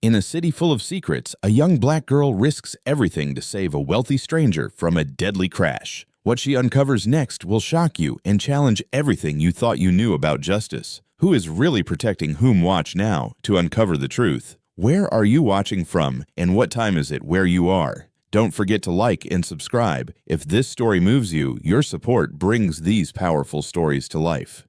In a city full of secrets, a young black girl risks everything to save a wealthy stranger from a deadly crash. What she uncovers next will shock you and challenge everything you thought you knew about justice. Who is really protecting whom? Watch now to uncover the truth. Where are you watching from, and what time is it where you are? Don't forget to like and subscribe. If this story moves you, your support brings these powerful stories to life.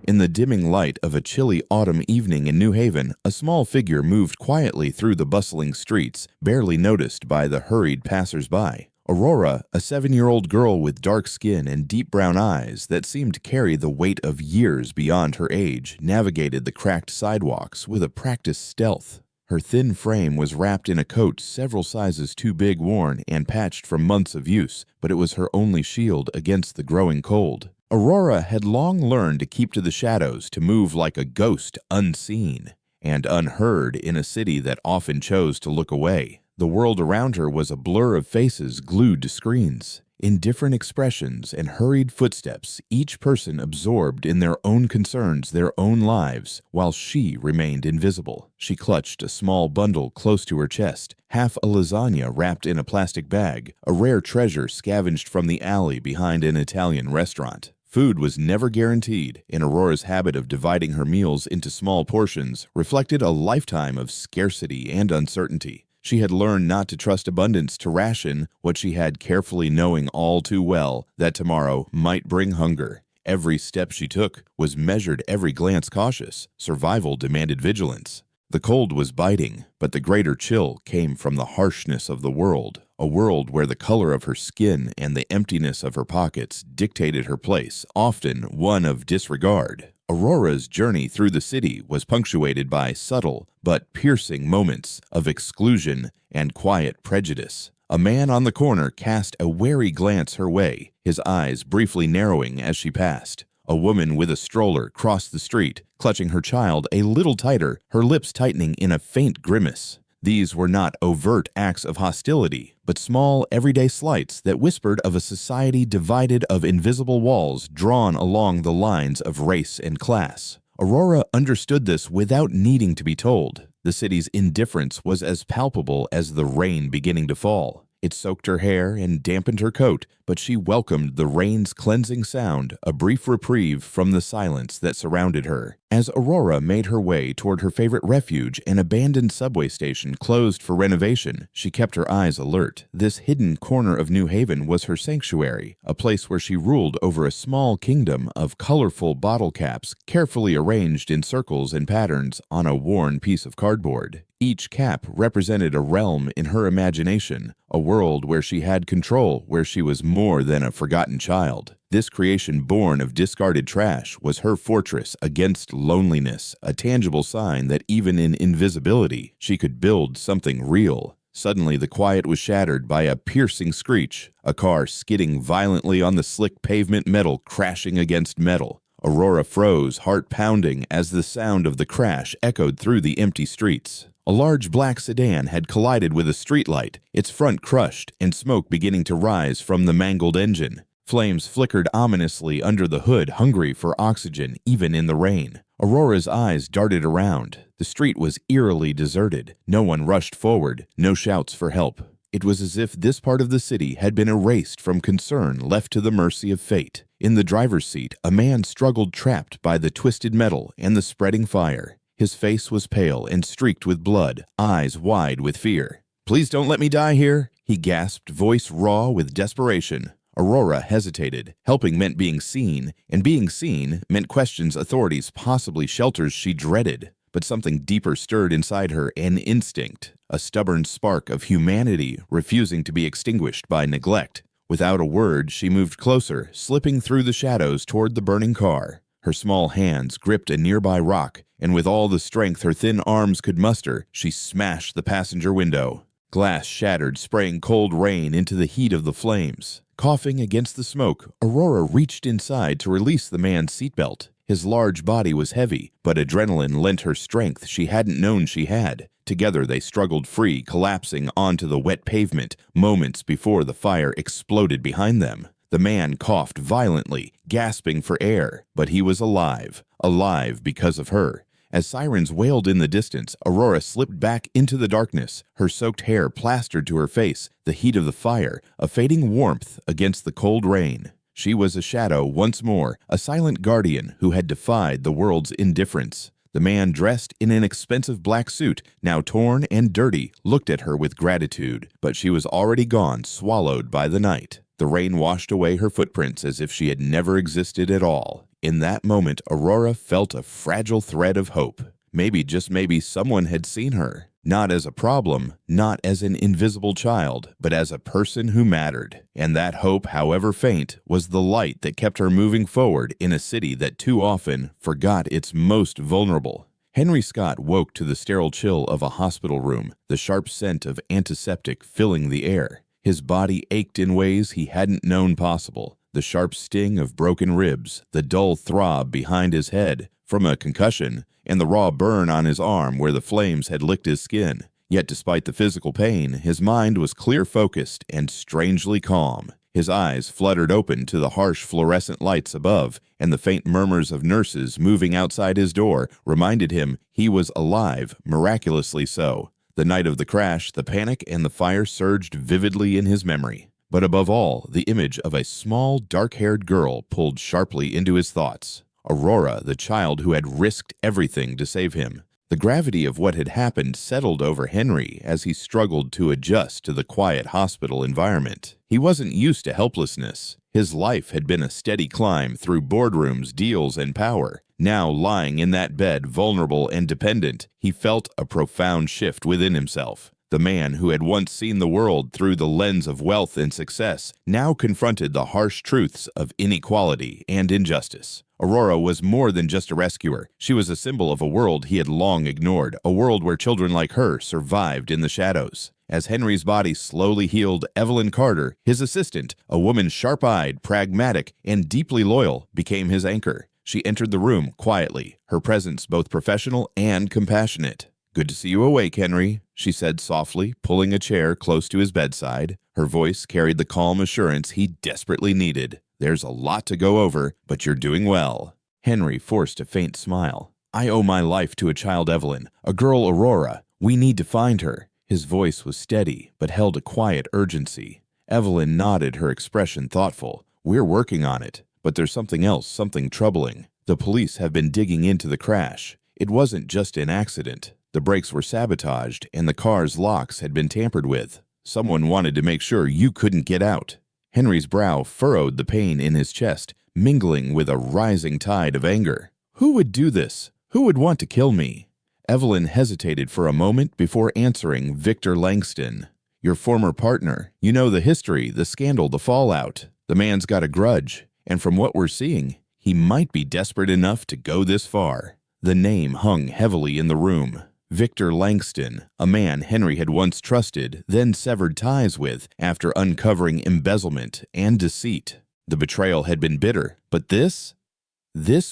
In the dimming light of a chilly autumn evening in New Haven, a small figure moved quietly through the bustling streets, barely noticed by the hurried passers-by. Aurora, a 7-year-old girl with dark skin and deep brown eyes that seemed to carry the weight of years beyond her age, navigated the cracked sidewalks with a practiced stealth. Her thin frame was wrapped in a coat several sizes too big, worn and patched from months of use, but it was her only shield against the growing cold. Aurora had long learned to keep to the shadows, to move like a ghost, unseen and unheard in a city that often chose to look away. The world around her was a blur of faces glued to screens. In different expressions and hurried footsteps, each person absorbed in their own concerns, their own lives, while she remained invisible. She clutched a small bundle close to her chest, half a lasagna wrapped in a plastic bag, a rare treasure scavenged from the alley behind an Italian restaurant. Food was never guaranteed, and Aurora's habit of dividing her meals into small portions reflected a lifetime of scarcity and uncertainty. She had learned not to trust abundance to ration what she had, carefully knowing all too well that tomorrow might bring hunger. Every step she took was measured, every glance cautious. Survival demanded vigilance. The cold was biting, but the greater chill came from the harshness of the world, a world where the color of her skin and the emptiness of her pockets dictated her place, often one of disregard. Aurora's journey through the city was punctuated by subtle but piercing moments of exclusion and quiet prejudice. A man on the corner cast a wary glance her way, his eyes briefly narrowing as she passed. A woman with a stroller crossed the street, clutching her child a little tighter, her lips tightening in a faint grimace. These were not overt acts of hostility, but small, everyday slights that whispered of a society divided, of invisible walls drawn along the lines of race and class. Aurora understood this without needing to be told. The city's indifference was as palpable as the rain beginning to fall. It soaked her hair and dampened her coat, but she welcomed the rain's cleansing sound, a brief reprieve from the silence that surrounded her. As Aurora made her way toward her favorite refuge, an abandoned subway station closed for renovation, she kept her eyes alert. This hidden corner of New Haven was her sanctuary, a place where she ruled over a small kingdom of colorful bottle caps carefully arranged in circles and patterns on a worn piece of cardboard. Each cap represented a realm in her imagination, a world where she had control, where she was more than a forgotten child. This creation born of discarded trash was her fortress against loneliness, a tangible sign that even in invisibility, she could build something real. Suddenly, the quiet was shattered by a piercing screech, a car skidding violently on the slick pavement, metal crashing against metal. Aurora froze, heart pounding, as the sound of the crash echoed through the empty streets. A large black sedan had collided with a streetlight, its front crushed and smoke beginning to rise from the mangled engine. Flames flickered ominously under the hood, hungry for oxygen even in the rain. Aurora's eyes darted around. The street was eerily deserted. No one rushed forward, no shouts for help. It was as if this part of the city had been erased from concern, left to the mercy of fate. In the driver's seat, a man struggled, trapped by the twisted metal and the spreading fire. His face was pale and streaked with blood, eyes wide with fear. "Please don't let me die here," he gasped, voice raw with desperation. Aurora hesitated. Helping meant being seen, and being seen meant questions, authorities, possibly shelters she dreaded. But something deeper stirred inside her, an instinct, a stubborn spark of humanity refusing to be extinguished by neglect. Without a word, she moved closer, slipping through the shadows toward the burning car. Her small hands gripped a nearby rock, and with all the strength her thin arms could muster, she smashed the passenger window. Glass shattered, spraying cold rain into the heat of the flames. Coughing against the smoke, Aurora reached inside to release the man's seatbelt. His large body was heavy, but adrenaline lent her strength she hadn't known she had. Together they struggled free, collapsing onto the wet pavement moments before the fire exploded behind them. The man coughed violently, gasping for air, but he was alive, alive because of her. As sirens wailed in the distance, Aurora slipped back into the darkness, her soaked hair plastered to her face, the heat of the fire, a fading warmth against the cold rain. She was a shadow once more, a silent guardian who had defied the world's indifference. The man dressed in an expensive black suit, now torn and dirty, looked at her with gratitude, but she was already gone, swallowed by the night. The rain washed away her footprints as if she had never existed at all. In that moment, Aurora felt a fragile thread of hope. Maybe, just maybe, someone had seen her. Not as a problem, not as an invisible child, but as a person who mattered. And that hope, however faint, was the light that kept her moving forward in a city that too often forgot its most vulnerable. Henry Scott woke to the sterile chill of a hospital room, the sharp scent of antiseptic filling the air. His body ached in ways he hadn't known possible. The sharp sting of broken ribs, the dull throb behind his head from a concussion, and the raw burn on his arm where the flames had licked his skin. Yet despite the physical pain, his mind was clear-focused and strangely calm. His eyes fluttered open to the harsh fluorescent lights above, and the faint murmurs of nurses moving outside his door reminded him he was alive, miraculously so. The night of the crash, the panic and the fire surged vividly in his memory. But above all, the image of a small, dark-haired girl pulled sharply into his thoughts. Aurora, the child who had risked everything to save him. The gravity of what had happened settled over Henry as he struggled to adjust to the quiet hospital environment. He wasn't used to helplessness. His life had been a steady climb through boardrooms, deals, and power. Now, lying in that bed, vulnerable and dependent, he felt a profound shift within himself. The man who had once seen the world through the lens of wealth and success now confronted the harsh truths of inequality and injustice. Aurora was more than just a rescuer. She was a symbol of a world he had long ignored, a world where children like her survived in the shadows. As Henry's body slowly healed, Evelyn Carter, his assistant, a woman sharp-eyed, pragmatic, and deeply loyal, became his anchor. She entered the room quietly, her presence both professional and compassionate. "Good to see you awake, Henry," she said softly, pulling a chair close to his bedside. Her voice carried the calm assurance he desperately needed. "There's a lot to go over, but you're doing well." Henry forced a faint smile. "I owe my life to a child, Evelyn, a girl, Aurora. We need to find her." His voice was steady, but held a quiet urgency. Evelyn nodded, her expression thoughtful. "We're working on it, but there's something else, something troubling. The police have been digging into the crash. It wasn't just an accident. The brakes were sabotaged, and the car's locks had been tampered with. Someone wanted to make sure you couldn't get out." Henry's brow furrowed the pain in his chest, mingling with a rising tide of anger. "Who would do this? Who would want to kill me?" Evelyn hesitated for a moment before answering. "Victor Langston. Your former partner. You know the history, the scandal, the fallout. The man's got a grudge, and from what we're seeing, he might be desperate enough to go this far." The name hung heavily in the room. Victor Langston, a man Henry had once trusted, then severed ties with after uncovering embezzlement and deceit. The betrayal had been bitter, but this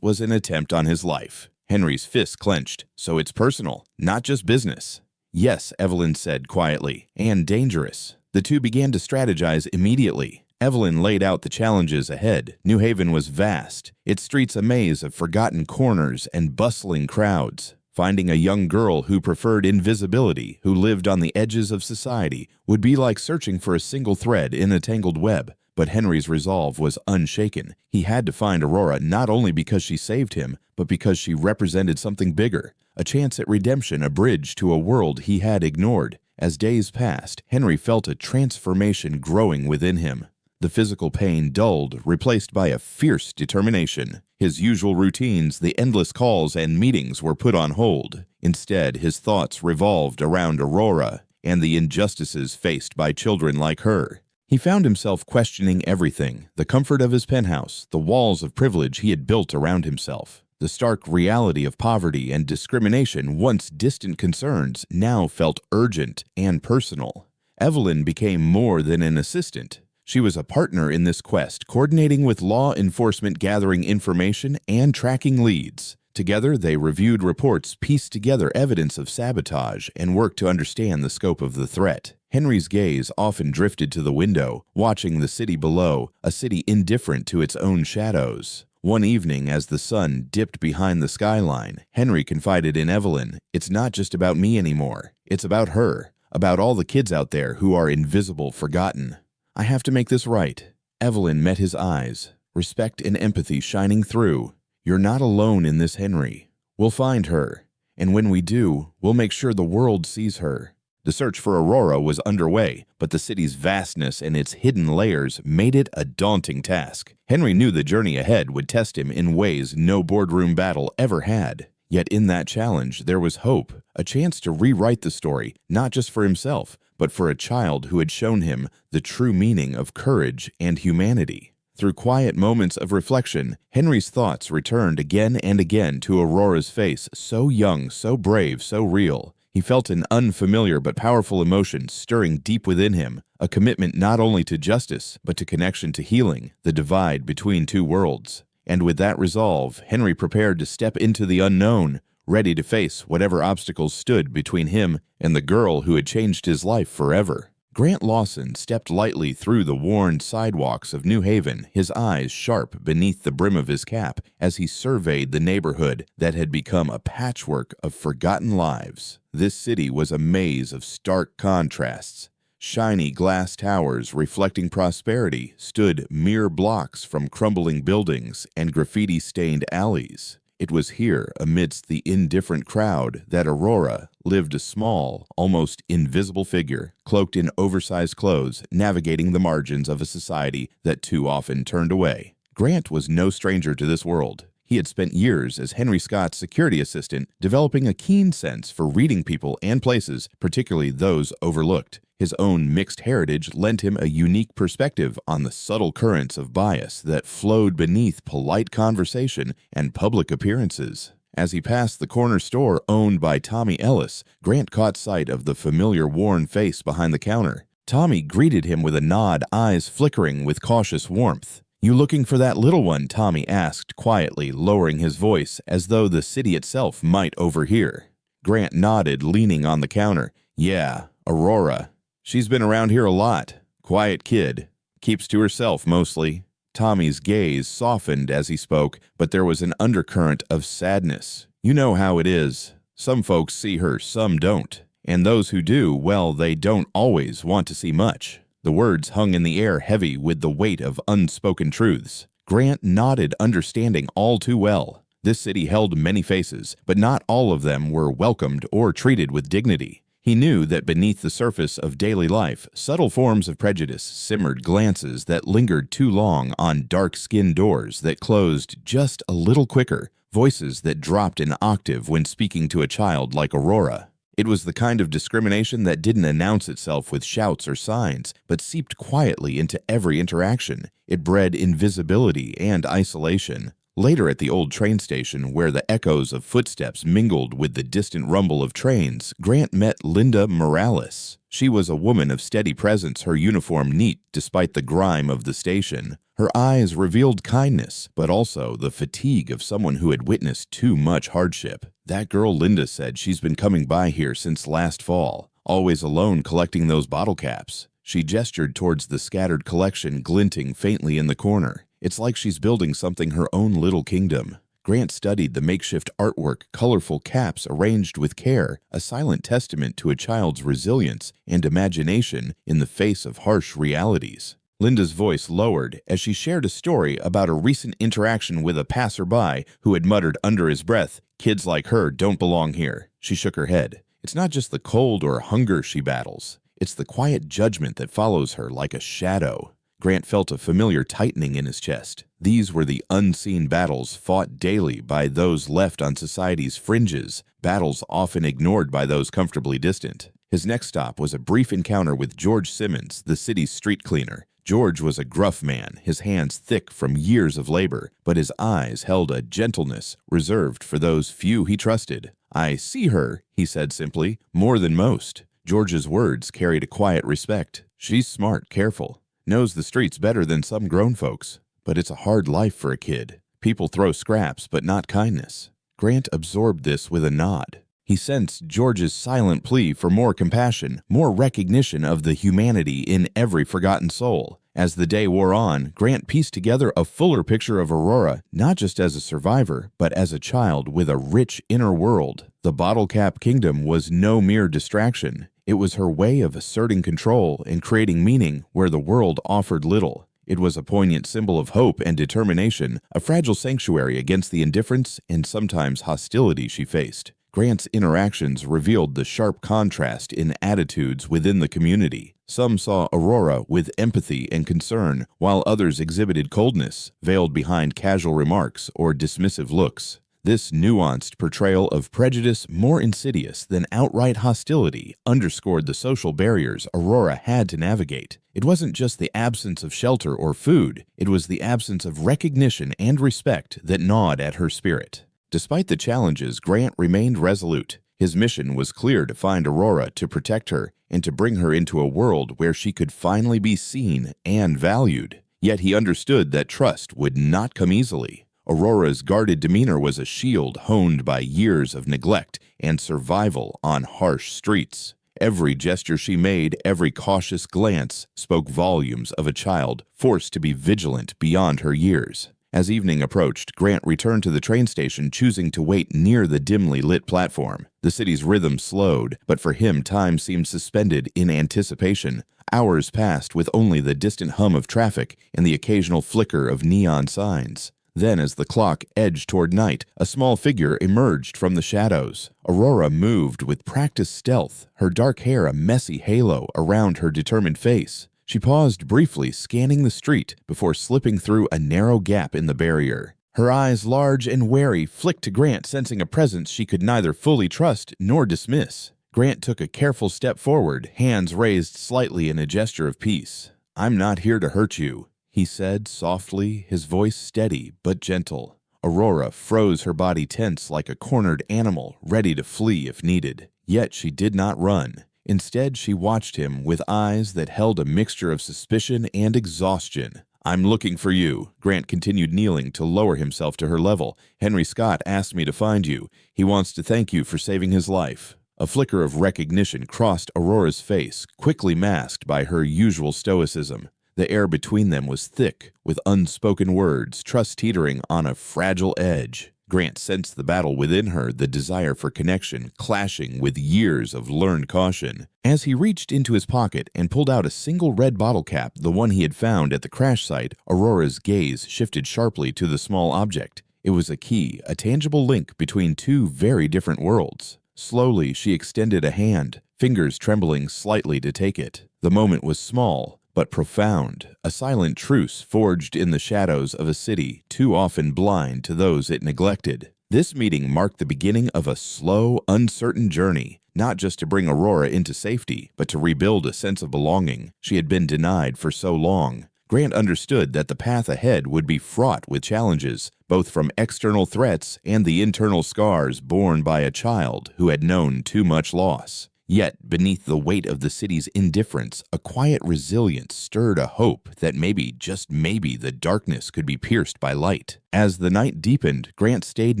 was an attempt on his life. Henry's fists clenched. "So it's personal, not just business." "Yes," Evelyn said quietly, "and dangerous." The two began to strategize immediately. Evelyn laid out the challenges ahead. New Haven was vast, its streets a maze of forgotten corners and bustling crowds. Finding a young girl who preferred invisibility, who lived on the edges of society, would be like searching for a single thread in a tangled web. But Henry's resolve was unshaken. He had to find Aurora not only because she saved him, but because she represented something bigger, a chance at redemption, a bridge to a world he had ignored. As days passed, Henry felt a transformation growing within him. The physical pain dulled, replaced by a fierce determination. His usual routines, the endless calls and meetings were put on hold. Instead, his thoughts revolved around Aurora and the injustices faced by children like her. He found himself questioning everything: the comfort of his penthouse, the walls of privilege he had built around himself. The stark reality of poverty and discrimination, once distant concerns, now felt urgent and personal. Evelyn became more than an assistant. She was a partner in this quest, coordinating with law enforcement, gathering information, and tracking leads. Together, they reviewed reports, pieced together evidence of sabotage, and worked to understand the scope of the threat. Henry's gaze often drifted to the window, watching the city below, a city indifferent to its own shadows. One evening, as the sun dipped behind the skyline, Henry confided in Evelyn, "It's not just about me anymore. It's about her, about all the kids out there who are invisible, forgotten. I have to make this right." Evelyn met his eyes, respect and empathy shining through. "You're not alone in this, Henry. We'll find her, and when we do, we'll make sure the world sees her." The search for Aurora was underway, but the city's vastness and its hidden layers made it a daunting task. Henry knew the journey ahead would test him in ways no boardroom battle ever had. Yet in that challenge, there was hope, a chance to rewrite the story, not just for himself, but for a child who had shown him the true meaning of courage and humanity. Through quiet moments of reflection, Henry's thoughts returned again and again to Aurora's face, so young, so brave, so real. He felt an unfamiliar but powerful emotion stirring deep within him, a commitment not only to justice, but to connection to healing, the divide between two worlds. And with that resolve, Henry prepared to step into the unknown, ready to face whatever obstacles stood between him and the girl who had changed his life forever. Grant Lawson stepped lightly through the worn sidewalks of New Haven, his eyes sharp beneath the brim of his cap as he surveyed the neighborhood that had become a patchwork of forgotten lives. This city was a maze of stark contrasts. Shiny glass towers reflecting prosperity stood mere blocks from crumbling buildings and graffiti-stained alleys. It was here, amidst the indifferent crowd, that Aurora lived, a small, almost invisible figure, cloaked in oversized clothes, navigating the margins of a society that too often turned away. Grant was no stranger to this world. He had spent years as Henry Scott's security assistant, developing a keen sense for reading people and places, particularly those overlooked. His own mixed heritage lent him a unique perspective on the subtle currents of bias that flowed beneath polite conversation and public appearances. As he passed the corner store owned by Tommy Ellis, Grant caught sight of the familiar worn face behind the counter. Tommy greeted him with a nod, eyes flickering with cautious warmth. "You looking for that little one?" Tommy asked quietly, lowering his voice as though the city itself might overhear. Grant nodded, leaning on the counter. "Yeah, Aurora. She's been around here a lot. Quiet kid. Keeps to herself mostly." Tommy's gaze softened as he spoke, but there was an undercurrent of sadness. "You know how it is. Some folks see her, some don't. And those who do, well, they don't always want to see much." The words hung in the air heavy with the weight of unspoken truths. Grant nodded, understanding all too well. This city held many faces, but not all of them were welcomed or treated with dignity. He knew that beneath the surface of daily life, subtle forms of prejudice simmered, glances that lingered too long on dark-skinned doors that closed just a little quicker, voices that dropped an octave when speaking to a child like Aurora. It was the kind of discrimination that didn't announce itself with shouts or signs, but seeped quietly into every interaction. It bred invisibility and isolation. Later at the old train station, where the echoes of footsteps mingled with the distant rumble of trains, Grant met Linda Morales. She was a woman of steady presence, her uniform neat despite the grime of the station. Her eyes revealed kindness, but also the fatigue of someone who had witnessed too much hardship. "That girl Linda said she's been coming by here since last fall, always alone collecting those bottle caps." She gestured towards the scattered collection glinting faintly in the corner. "It's like she's building something her own little kingdom." Grant studied the makeshift artwork, colorful caps arranged with care, a silent testament to a child's resilience and imagination in the face of harsh realities. Linda's voice lowered as she shared a story about a recent interaction with a passerby who had muttered under his breath, "Kids like her don't belong here." She shook her head. "It's not just the cold or hunger she battles. It's the quiet judgment that follows her like a shadow." Grant felt a familiar tightening in his chest. These were the unseen battles fought daily by those left on society's fringes, battles often ignored by those comfortably distant. His next stop was a brief encounter with George Simmons, the city's street cleaner. George was a gruff man, his hands thick from years of labor, but his eyes held a gentleness reserved for those few he trusted. "I see her," he said simply, "more than most." George's words carried a quiet respect. "She's smart, careful. Knows the streets better than some grown folks. But it's a hard life for a kid. People throw scraps, but not kindness." Grant absorbed this with a nod. He sensed George's silent plea for more compassion, more recognition of the humanity in every forgotten soul. As the day wore on, Grant pieced together a fuller picture of Aurora, not just as a survivor, but as a child with a rich inner world. The Bottle Cap Kingdom was no mere distraction. It was her way of asserting control and creating meaning where the world offered little. It was a poignant symbol of hope and determination, a fragile sanctuary against the indifference and sometimes hostility she faced. Grant's interactions revealed the sharp contrast in attitudes within the community. Some saw Aurora with empathy and concern, while others exhibited coldness, veiled behind casual remarks or dismissive looks. This nuanced portrayal of prejudice, more insidious than outright hostility, underscored the social barriers Aurora had to navigate. It wasn't just the absence of shelter or food, it was the absence of recognition and respect that gnawed at her spirit. Despite the challenges, Grant remained resolute. His mission was clear: to find Aurora, to protect her, and to bring her into a world where she could finally be seen and valued. Yet he understood that trust would not come easily. Aurora's guarded demeanor was a shield honed by years of neglect and survival on harsh streets. Every gesture she made, every cautious glance, spoke volumes of a child forced to be vigilant beyond her years. As evening approached, Grant returned to the train station, choosing to wait near the dimly lit platform. The city's rhythm slowed, but for him time seemed suspended in anticipation. Hours passed with only the distant hum of traffic and the occasional flicker of neon signs. Then, as the clock edged toward night, a small figure emerged from the shadows. Aurora moved with practiced stealth, her dark hair a messy halo around her determined face. She paused briefly, scanning the street, before slipping through a narrow gap in the barrier. Her eyes, large and wary, flicked to Grant, sensing a presence she could neither fully trust nor dismiss. Grant took a careful step forward, hands raised slightly in a gesture of peace. "I'm not here to hurt you," he said softly, his voice steady but gentle. Aurora froze, her body tense like a cornered animal, ready to flee if needed. Yet she did not run. Instead, she watched him with eyes that held a mixture of suspicion and exhaustion. "I'm looking for you," Grant continued, kneeling to lower himself to her level. "Henry Scott asked me to find you. He wants to thank you for saving his life." A flicker of recognition crossed Aurora's face, quickly masked by her usual stoicism. The air between them was thick with unspoken words, trust teetering on a fragile edge. Grant sensed the battle within her, the desire for connection clashing with years of learned caution. As he reached into his pocket and pulled out a single red bottle cap, the one he had found at the crash site, Aurora's gaze shifted sharply to the small object. It was a key, a tangible link between two very different worlds. Slowly, she extended a hand, fingers trembling slightly to take it. The moment was small, but profound, a silent truce forged in the shadows of a city too often blind to those it neglected. This meeting marked the beginning of a slow, uncertain journey, not just to bring Aurora into safety, but to rebuild a sense of belonging she had been denied for so long. Grant understood that the path ahead would be fraught with challenges, both from external threats and the internal scars borne by a child who had known too much loss. Yet, beneath the weight of the city's indifference, a quiet resilience stirred a hope that maybe, just maybe, the darkness could be pierced by light. As the night deepened, Grant stayed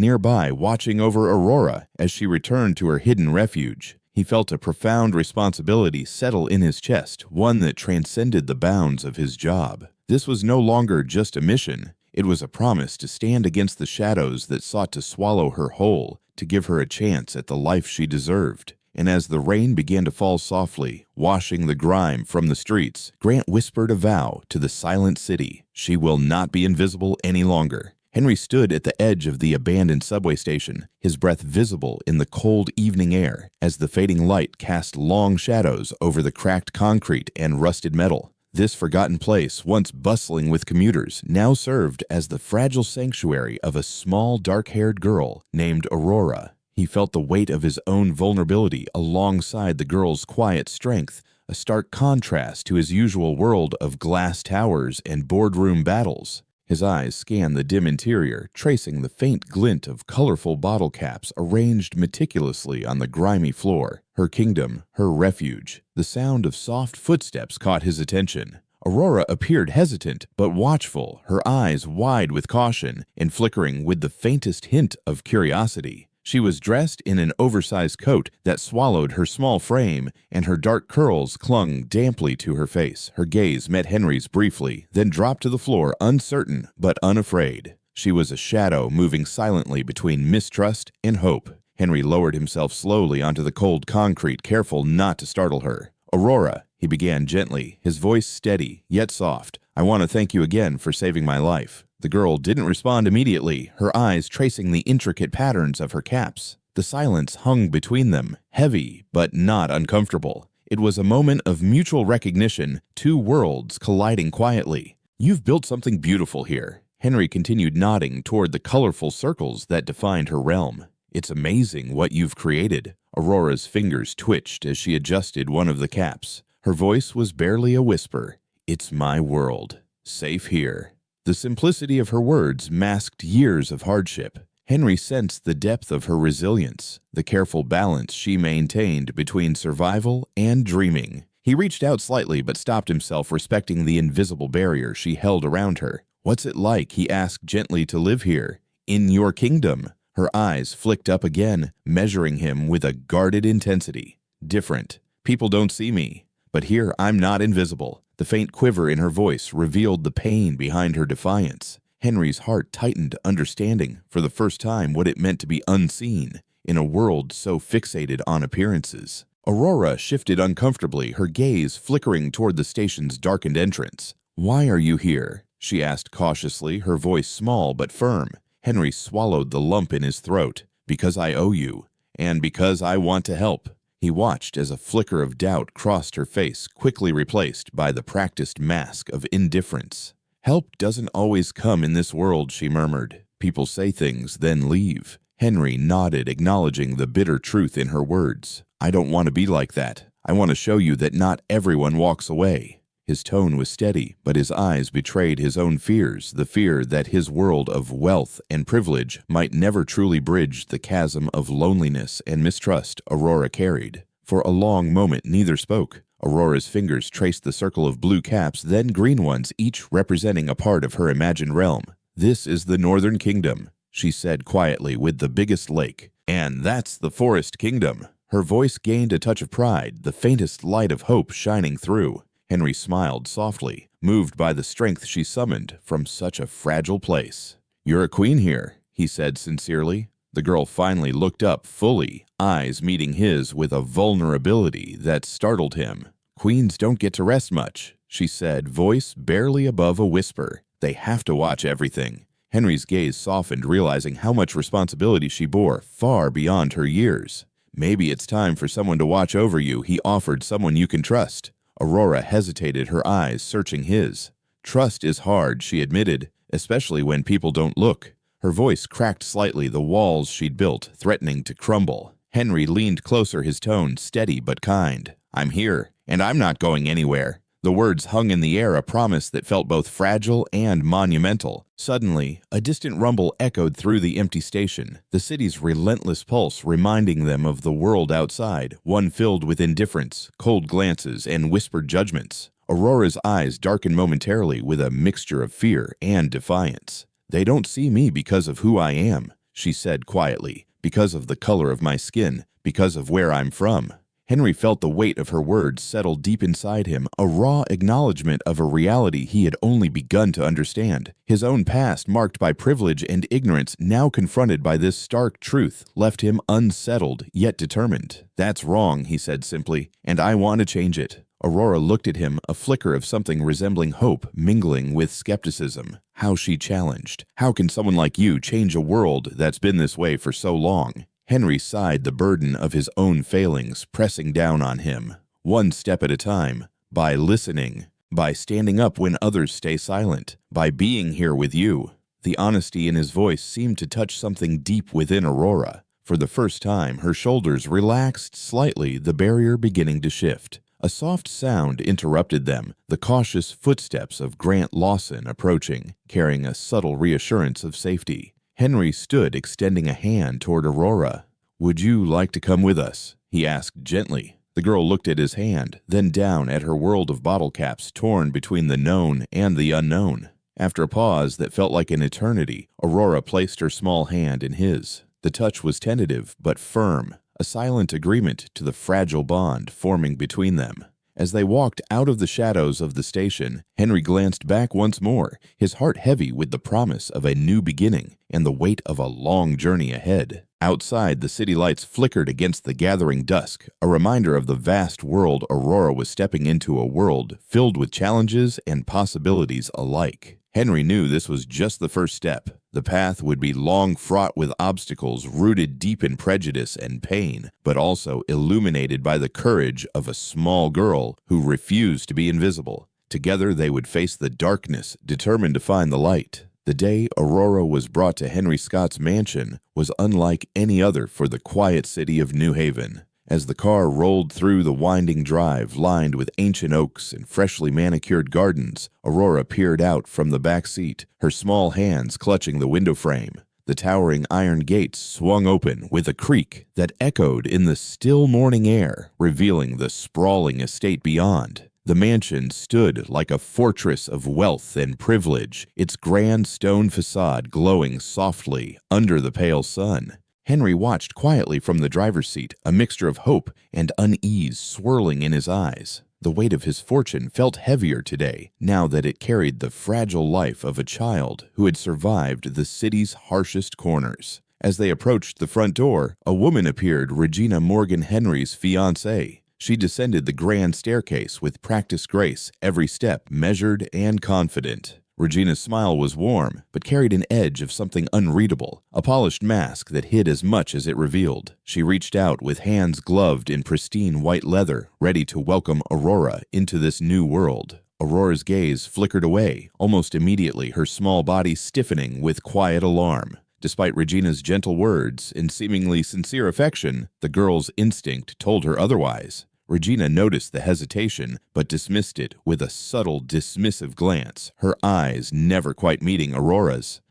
nearby, watching over Aurora as she returned to her hidden refuge. He felt a profound responsibility settle in his chest, one that transcended the bounds of his job. This was no longer just a mission. It was a promise to stand against the shadows that sought to swallow her whole, to give her a chance at the life she deserved. And as the rain began to fall softly, washing the grime from the streets, Grant whispered a vow to the silent city. She will not be invisible any longer. Henry stood at the edge of the abandoned subway station, his breath visible in the cold evening air as the fading light cast long shadows over the cracked concrete and rusted metal. This forgotten place, once bustling with commuters, now served as the fragile sanctuary of a small dark-haired girl named Aurora. He felt the weight of his own vulnerability alongside the girl's quiet strength, a stark contrast to his usual world of glass towers and boardroom battles. His eyes scanned the dim interior, tracing the faint glint of colorful bottle caps arranged meticulously on the grimy floor. Her kingdom, her refuge. The sound of soft footsteps caught his attention. Aurora appeared hesitant but watchful, her eyes wide with caution and flickering with the faintest hint of curiosity. She was dressed in an oversized coat that swallowed her small frame, and her dark curls clung damply to her face. Her gaze met Henry's briefly, then dropped to the floor, uncertain but unafraid. She was a shadow moving silently between mistrust and hope. Henry lowered himself slowly onto the cold concrete, careful not to startle her. "Aurora," he began gently, his voice steady, yet soft. "I want to thank you again for saving my life." The girl didn't respond immediately, her eyes tracing the intricate patterns of her caps. The silence hung between them, heavy but not uncomfortable. It was a moment of mutual recognition, two worlds colliding quietly. "You've built something beautiful here." Henry continued nodding toward the colorful circles that defined her realm. "It's amazing what you've created." Aurora's fingers twitched as she adjusted one of the caps. Her voice was barely a whisper. "It's my world. Safe here." The simplicity of her words masked years of hardship. Henry sensed the depth of her resilience, the careful balance she maintained between survival and dreaming. He reached out slightly but stopped himself, respecting the invisible barrier she held around her. "What's it like," he asked gently, "to live here? In your kingdom?" Her eyes flicked up again, measuring him with a guarded intensity. "Different. People don't see me. But here I'm not invisible." The faint quiver in her voice revealed the pain behind her defiance. Henry's heart tightened, understanding, for the first time, what it meant to be unseen in a world so fixated on appearances. Aurora shifted uncomfortably, her gaze flickering toward the station's darkened entrance. "Why are you here?" she asked cautiously, her voice small but firm. Henry swallowed the lump in his throat. "Because I owe you, and because I want to help." He watched as a flicker of doubt crossed her face, quickly replaced by the practiced mask of indifference. "Help doesn't always come in this world," she murmured. "People say things, then leave." Henry nodded, acknowledging the bitter truth in her words. "I don't want to be like that. I want to show you that not everyone walks away." His tone was steady, but his eyes betrayed his own fears, the fear that his world of wealth and privilege might never truly bridge the chasm of loneliness and mistrust Aurora carried. For a long moment, neither spoke. Aurora's fingers traced the circle of blue caps, then green ones, each representing a part of her imagined realm. "This is the Northern Kingdom," she said quietly, "with the biggest lake. And that's the Forest Kingdom." Her voice gained a touch of pride, the faintest light of hope shining through. Henry smiled softly, moved by the strength she summoned from such a fragile place. "You're a queen here," he said sincerely. The girl finally looked up fully, eyes meeting his with a vulnerability that startled him. "Queens don't get to rest much," she said, voice barely above a whisper. "They have to watch everything." Henry's gaze softened, realizing how much responsibility she bore, far beyond her years. "Maybe it's time for someone to watch over you," he offered, "someone you can trust." Aurora hesitated, her eyes searching his. "Trust is hard," she admitted, "especially when people don't look." Her voice cracked slightly, the walls she'd built threatening to crumble. Henry leaned closer, his tone steady but kind. "I'm here, and I'm not going anywhere." The words hung in the air, a promise that felt both fragile and monumental. Suddenly, a distant rumble echoed through the empty station, the city's relentless pulse reminding them of the world outside, one filled with indifference, cold glances, and whispered judgments. Aurora's eyes darkened momentarily with a mixture of fear and defiance. "They don't see me because of who I am," she said quietly, "because of the color of my skin, because of where I'm from." Henry felt the weight of her words settle deep inside him, a raw acknowledgement of a reality he had only begun to understand. His own past, marked by privilege and ignorance, now confronted by this stark truth, left him unsettled yet determined. "That's wrong," he said simply, "and I want to change it." Aurora looked at him, a flicker of something resembling hope mingling with skepticism. How she challenged. "How can someone like you change a world that's been this way for so long?" Henry sighed, the burden of his own failings pressing down on him. "One step at a time, by listening, by standing up when others stay silent, by being here with you." The honesty in his voice seemed to touch something deep within Aurora. For the first time, her shoulders relaxed slightly, the barrier beginning to shift. A soft sound interrupted them, the cautious footsteps of Grant Lawson approaching, carrying a subtle reassurance of safety. Henry stood, extending a hand toward Aurora. "Would you like to come with us?" he asked gently. The girl looked at his hand, then down at her world of bottle caps torn between the known and the unknown. After a pause that felt like an eternity, Aurora placed her small hand in his. The touch was tentative but firm, a silent agreement to the fragile bond forming between them. As they walked out of the shadows of the station, Henry glanced back once more, his heart heavy with the promise of a new beginning and the weight of a long journey ahead. Outside, the city lights flickered against the gathering dusk, a reminder of the vast world Aurora was stepping into, a world filled with challenges and possibilities alike. Henry knew this was just the first step. The path would be long, fraught with obstacles rooted deep in prejudice and pain, but also illuminated by the courage of a small girl who refused to be invisible. Together they would face the darkness, determined to find the light. The day Aurora was brought to Henry Scott's mansion was unlike any other for the quiet city of New Haven. As the car rolled through the winding drive lined with ancient oaks and freshly manicured gardens, Aurora peered out from the back seat, her small hands clutching the window frame. The towering iron gates swung open with a creak that echoed in the still morning air, revealing the sprawling estate beyond. The mansion stood like a fortress of wealth and privilege, its grand stone facade glowing softly under the pale sun. Henry watched quietly from the driver's seat, a mixture of hope and unease swirling in his eyes. The weight of his fortune felt heavier today, now that it carried the fragile life of a child who had survived the city's harshest corners. As they approached the front door, a woman appeared, Regina Morgan Henry's fiancée. She descended the grand staircase with practiced grace, every step measured and confident. Regina's smile was warm, but carried an edge of something unreadable, a polished mask that hid as much as it revealed. She reached out with hands gloved in pristine white leather, ready to welcome Aurora into this new world. Aurora's gaze flickered away, almost immediately, her small body stiffening with quiet alarm. Despite Regina's gentle words and seemingly sincere affection, the girl's instinct told her otherwise. Regina noticed the hesitation, but dismissed it with a subtle, dismissive glance, her eyes never quite meeting Aurora's.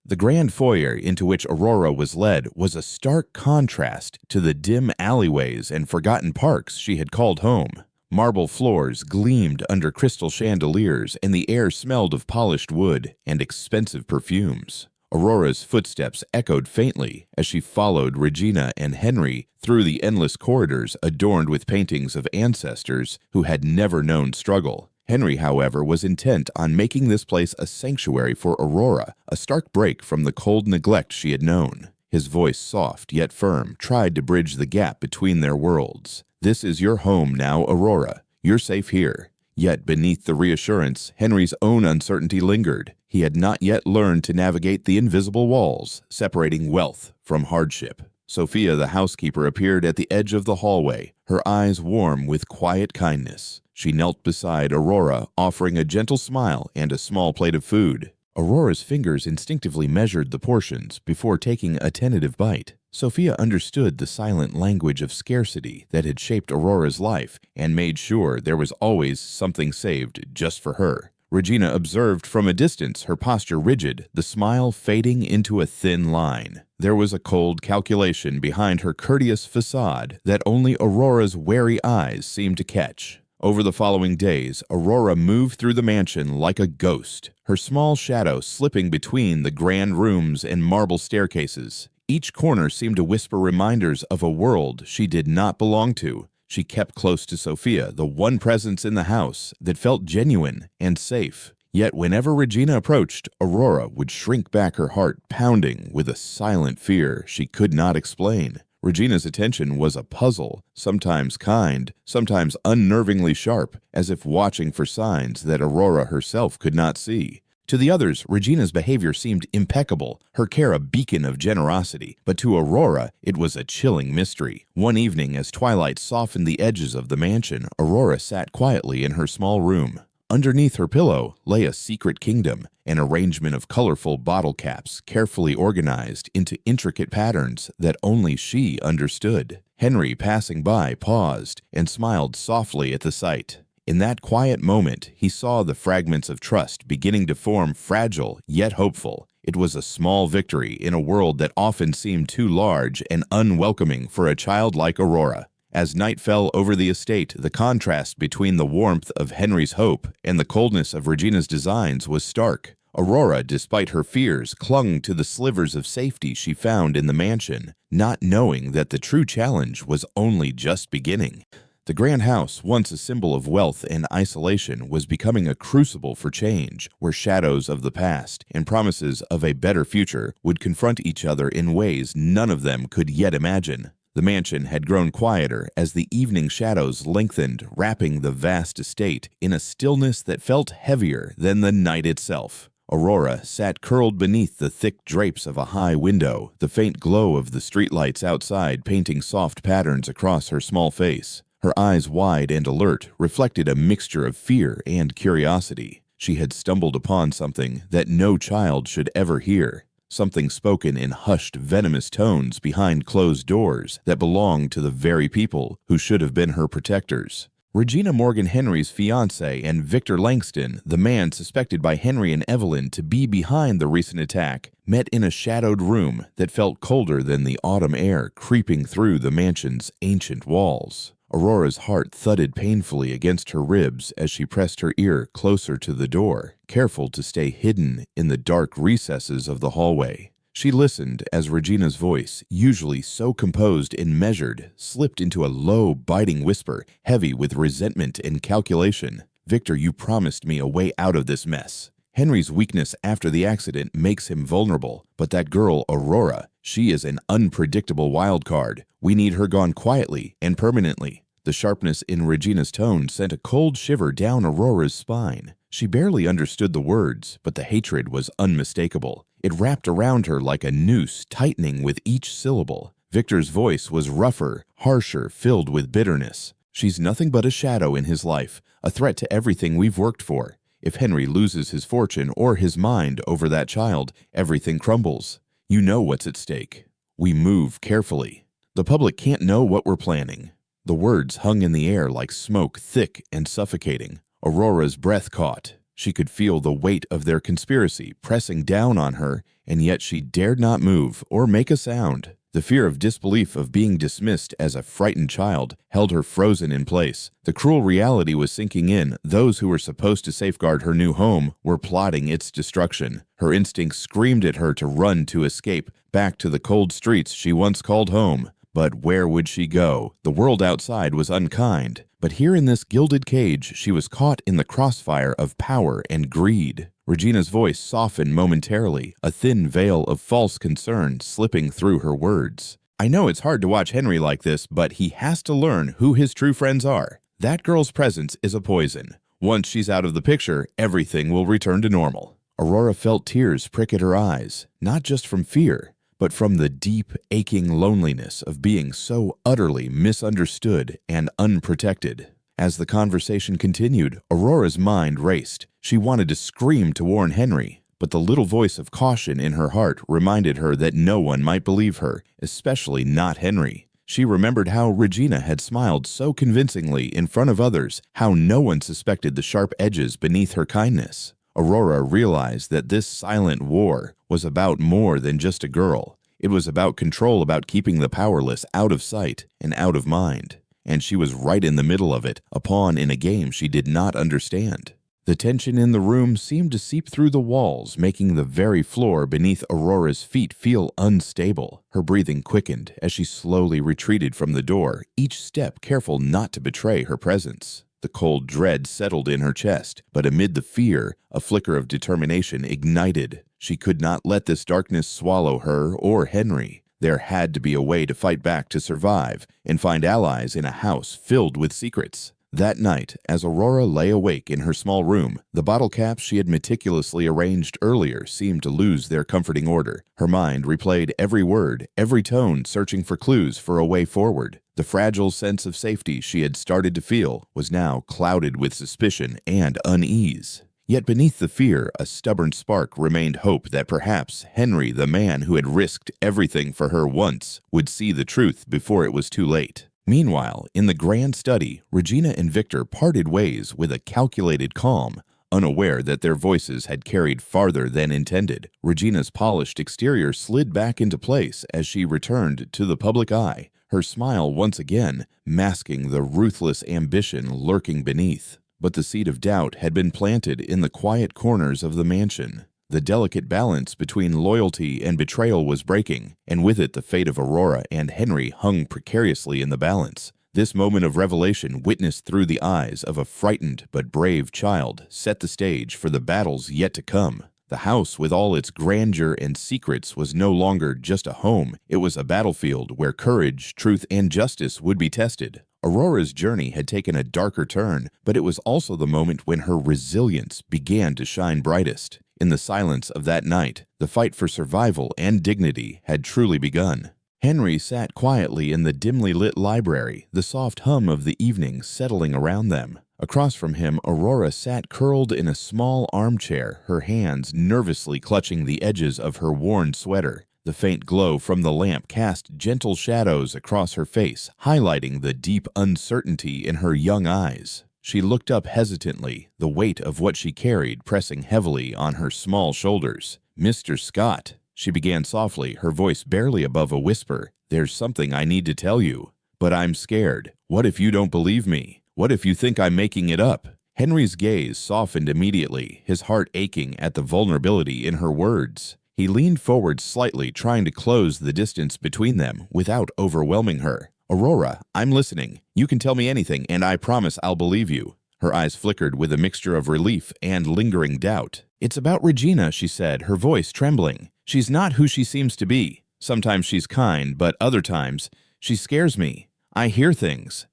The grand foyer into which Aurora was led was a stark contrast to the dim alleyways and forgotten parks she had called home. Marble floors gleamed under crystal chandeliers, and the air smelled of polished wood and expensive perfumes. Aurora's footsteps echoed faintly as she followed Regina and Henry through the endless corridors adorned with paintings of ancestors who had never known struggle. Henry, however, was intent on making this place a sanctuary for Aurora, a stark break from the cold neglect she had known. His voice, soft yet firm, tried to bridge the gap between their worlds. "This is your home now, Aurora. You're safe here." Yet beneath the reassurance, Henry's own uncertainty lingered. He had not yet learned to navigate the invisible walls, separating wealth from hardship. Sophia, the housekeeper, appeared at the edge of the hallway, her eyes warm with quiet kindness. She knelt beside Aurora, offering a gentle smile and a small plate of food. Aurora's fingers instinctively measured the portions before taking a tentative bite. Sophia understood the silent language of scarcity that had shaped Aurora's life and made sure there was always something saved just for her. Regina observed from a distance, her posture rigid, the smile fading into a thin line. There was a cold calculation behind her courteous facade that only Aurora's wary eyes seemed to catch. Over the following days, Aurora moved through the mansion like a ghost, her small shadow slipping between the grand rooms and marble staircases. Each corner seemed to whisper reminders of a world she did not belong to. She kept close to Sophia, the one presence in the house that felt genuine and safe. Yet whenever Regina approached, Aurora would shrink back, her heart pounding with a silent fear she could not explain. Regina's attention was a puzzle, sometimes kind, sometimes unnervingly sharp, as if watching for signs that Aurora herself could not see. To the others, Regina's behavior seemed impeccable, her care a beacon of generosity, but to Aurora, it was a chilling mystery. One evening, as twilight softened the edges of the mansion, Aurora sat quietly in her small room. Underneath her pillow lay a secret kingdom, an arrangement of colorful bottle caps carefully organized into intricate patterns that only she understood. Henry, passing by, paused and smiled softly at the sight. In that quiet moment, he saw the fragments of trust beginning to form, fragile yet hopeful. It was a small victory in a world that often seemed too large and unwelcoming for a child like Aurora. As night fell over the estate, the contrast between the warmth of Henry's hope and the coldness of Regina's designs was stark. Aurora, despite her fears, clung to the slivers of safety she found in the mansion, not knowing that the true challenge was only just beginning. The grand house, once a symbol of wealth and isolation, was becoming a crucible for change, where shadows of the past and promises of a better future would confront each other in ways none of them could yet imagine. The mansion had grown quieter as the evening shadows lengthened, wrapping the vast estate in a stillness that felt heavier than the night itself. Aurora sat curled beneath the thick drapes of a high window, the faint glow of the streetlights outside painting soft patterns across her small face. Her eyes, wide and alert, reflected a mixture of fear and curiosity. She had stumbled upon something that no child should ever hear, something spoken in hushed, venomous tones behind closed doors that belonged to the very people who should have been her protectors. Regina Morgan Henry's fiancé and Victor Langston, the man suspected by Henry and Evelyn to be behind the recent attack, met in a shadowed room that felt colder than the autumn air creeping through the mansion's ancient walls. Aurora's heart thudded painfully against her ribs as she pressed her ear closer to the door, careful to stay hidden in the dark recesses of the hallway. She listened as Regina's voice, usually so composed and measured, slipped into a low, biting whisper, heavy with resentment and calculation. "Victor, you promised me a way out of this mess. Henry's weakness after the accident makes him vulnerable, but that girl, Aurora, she is an unpredictable wild card. We need her gone quietly and permanently." The sharpness in Regina's tone sent a cold shiver down Aurora's spine. She barely understood the words, but the hatred was unmistakable. It wrapped around her like a noose, tightening with each syllable. Victor's voice was rougher, harsher, filled with bitterness. "She's nothing but a shadow in his life, a threat to everything we've worked for. If Henry loses his fortune or his mind over that child, everything crumbles. You know what's at stake. We move carefully. The public can't know what we're planning." The words hung in the air like smoke, thick and suffocating. Aurora's breath caught. She could feel the weight of their conspiracy pressing down on her, and yet she dared not move or make a sound. The fear of disbelief of being dismissed as a frightened child held her frozen in place. The cruel reality was sinking in. Those who were supposed to safeguard her new home were plotting its destruction. Her instincts screamed at her to run, to escape, back to the cold streets she once called home. But where would she go? The world outside was unkind. But here in this gilded cage, she was caught in the crossfire of power and greed. Regina's voice softened momentarily, a thin veil of false concern slipping through her words. "I know it's hard to watch Henry like this, but he has to learn who his true friends are. That girl's presence is a poison. Once she's out of the picture, everything will return to normal." Aurora felt tears prick at her eyes, not just from fear, but from the deep, aching loneliness of being so utterly misunderstood and unprotected. As the conversation continued, Aurora's mind raced. She wanted to scream to warn Henry, but the little voice of caution in her heart reminded her that no one might believe her, especially not Henry. She remembered how Regina had smiled so convincingly in front of others, how no one suspected the sharp edges beneath her kindness. Aurora realized that this silent war was about more than just a girl. It was about control, about keeping the powerless out of sight and out of mind. And she was right in the middle of it, a pawn in a game she did not understand. The tension in the room seemed to seep through the walls, making the very floor beneath Aurora's feet feel unstable. Her breathing quickened as she slowly retreated from the door, each step careful not to betray her presence. The cold dread settled in her chest, but amid the fear, a flicker of determination ignited. She could not let this darkness swallow her or Henry. There had to be a way to fight back, to survive, and find allies in a house filled with secrets. That night, as Aurora lay awake in her small room, the bottle caps she had meticulously arranged earlier seemed to lose their comforting order. Her mind replayed every word, every tone, searching for clues for a way forward. The fragile sense of safety she had started to feel was now clouded with suspicion and unease. Yet beneath the fear, a stubborn spark remained hope that perhaps Henry, the man who had risked everything for her once, would see the truth before it was too late. Meanwhile, in the grand study, Regina and Victor parted ways with a calculated calm, unaware that their voices had carried farther than intended. Regina's polished exterior slid back into place as she returned to the public eye, her smile once again masking the ruthless ambition lurking beneath. But the seed of doubt had been planted in the quiet corners of the mansion. The delicate balance between loyalty and betrayal was breaking, and with it the fate of Aurora and Henry hung precariously in the balance. This moment of revelation, witnessed through the eyes of a frightened but brave child, set the stage for the battles yet to come. The house, with all its grandeur and secrets, was no longer just a home. It was a battlefield where courage, truth, and justice would be tested. Aurora's journey had taken a darker turn, but it was also the moment when her resilience began to shine brightest. In the silence of that night, the fight for survival and dignity had truly begun. Henry sat quietly in the dimly lit library, the soft hum of the evening settling around them. Across from him, Aurora sat curled in a small armchair, her hands nervously clutching the edges of her worn sweater. The faint glow from the lamp cast gentle shadows across her face, highlighting the deep uncertainty in her young eyes. She looked up hesitantly, the weight of what she carried pressing heavily on her small shoulders. "Mr. Scott," she began softly, her voice barely above a whisper, "there's something I need to tell you. But I'm scared. What if you don't believe me? What if you think I'm making it up?" Henry's gaze softened immediately, his heart aching at the vulnerability in her words. He leaned forward slightly, trying to close the distance between them without overwhelming her. "Aurora, I'm listening. You can tell me anything, and I promise I'll believe you." Her eyes flickered with a mixture of relief and lingering doubt. "It's about Regina," she said, her voice trembling. "She's not who she seems to be. Sometimes she's kind, but other times she scares me. I hear things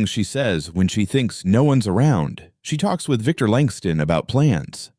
she says when she thinks no one's around. She talks with Victor Langston about plans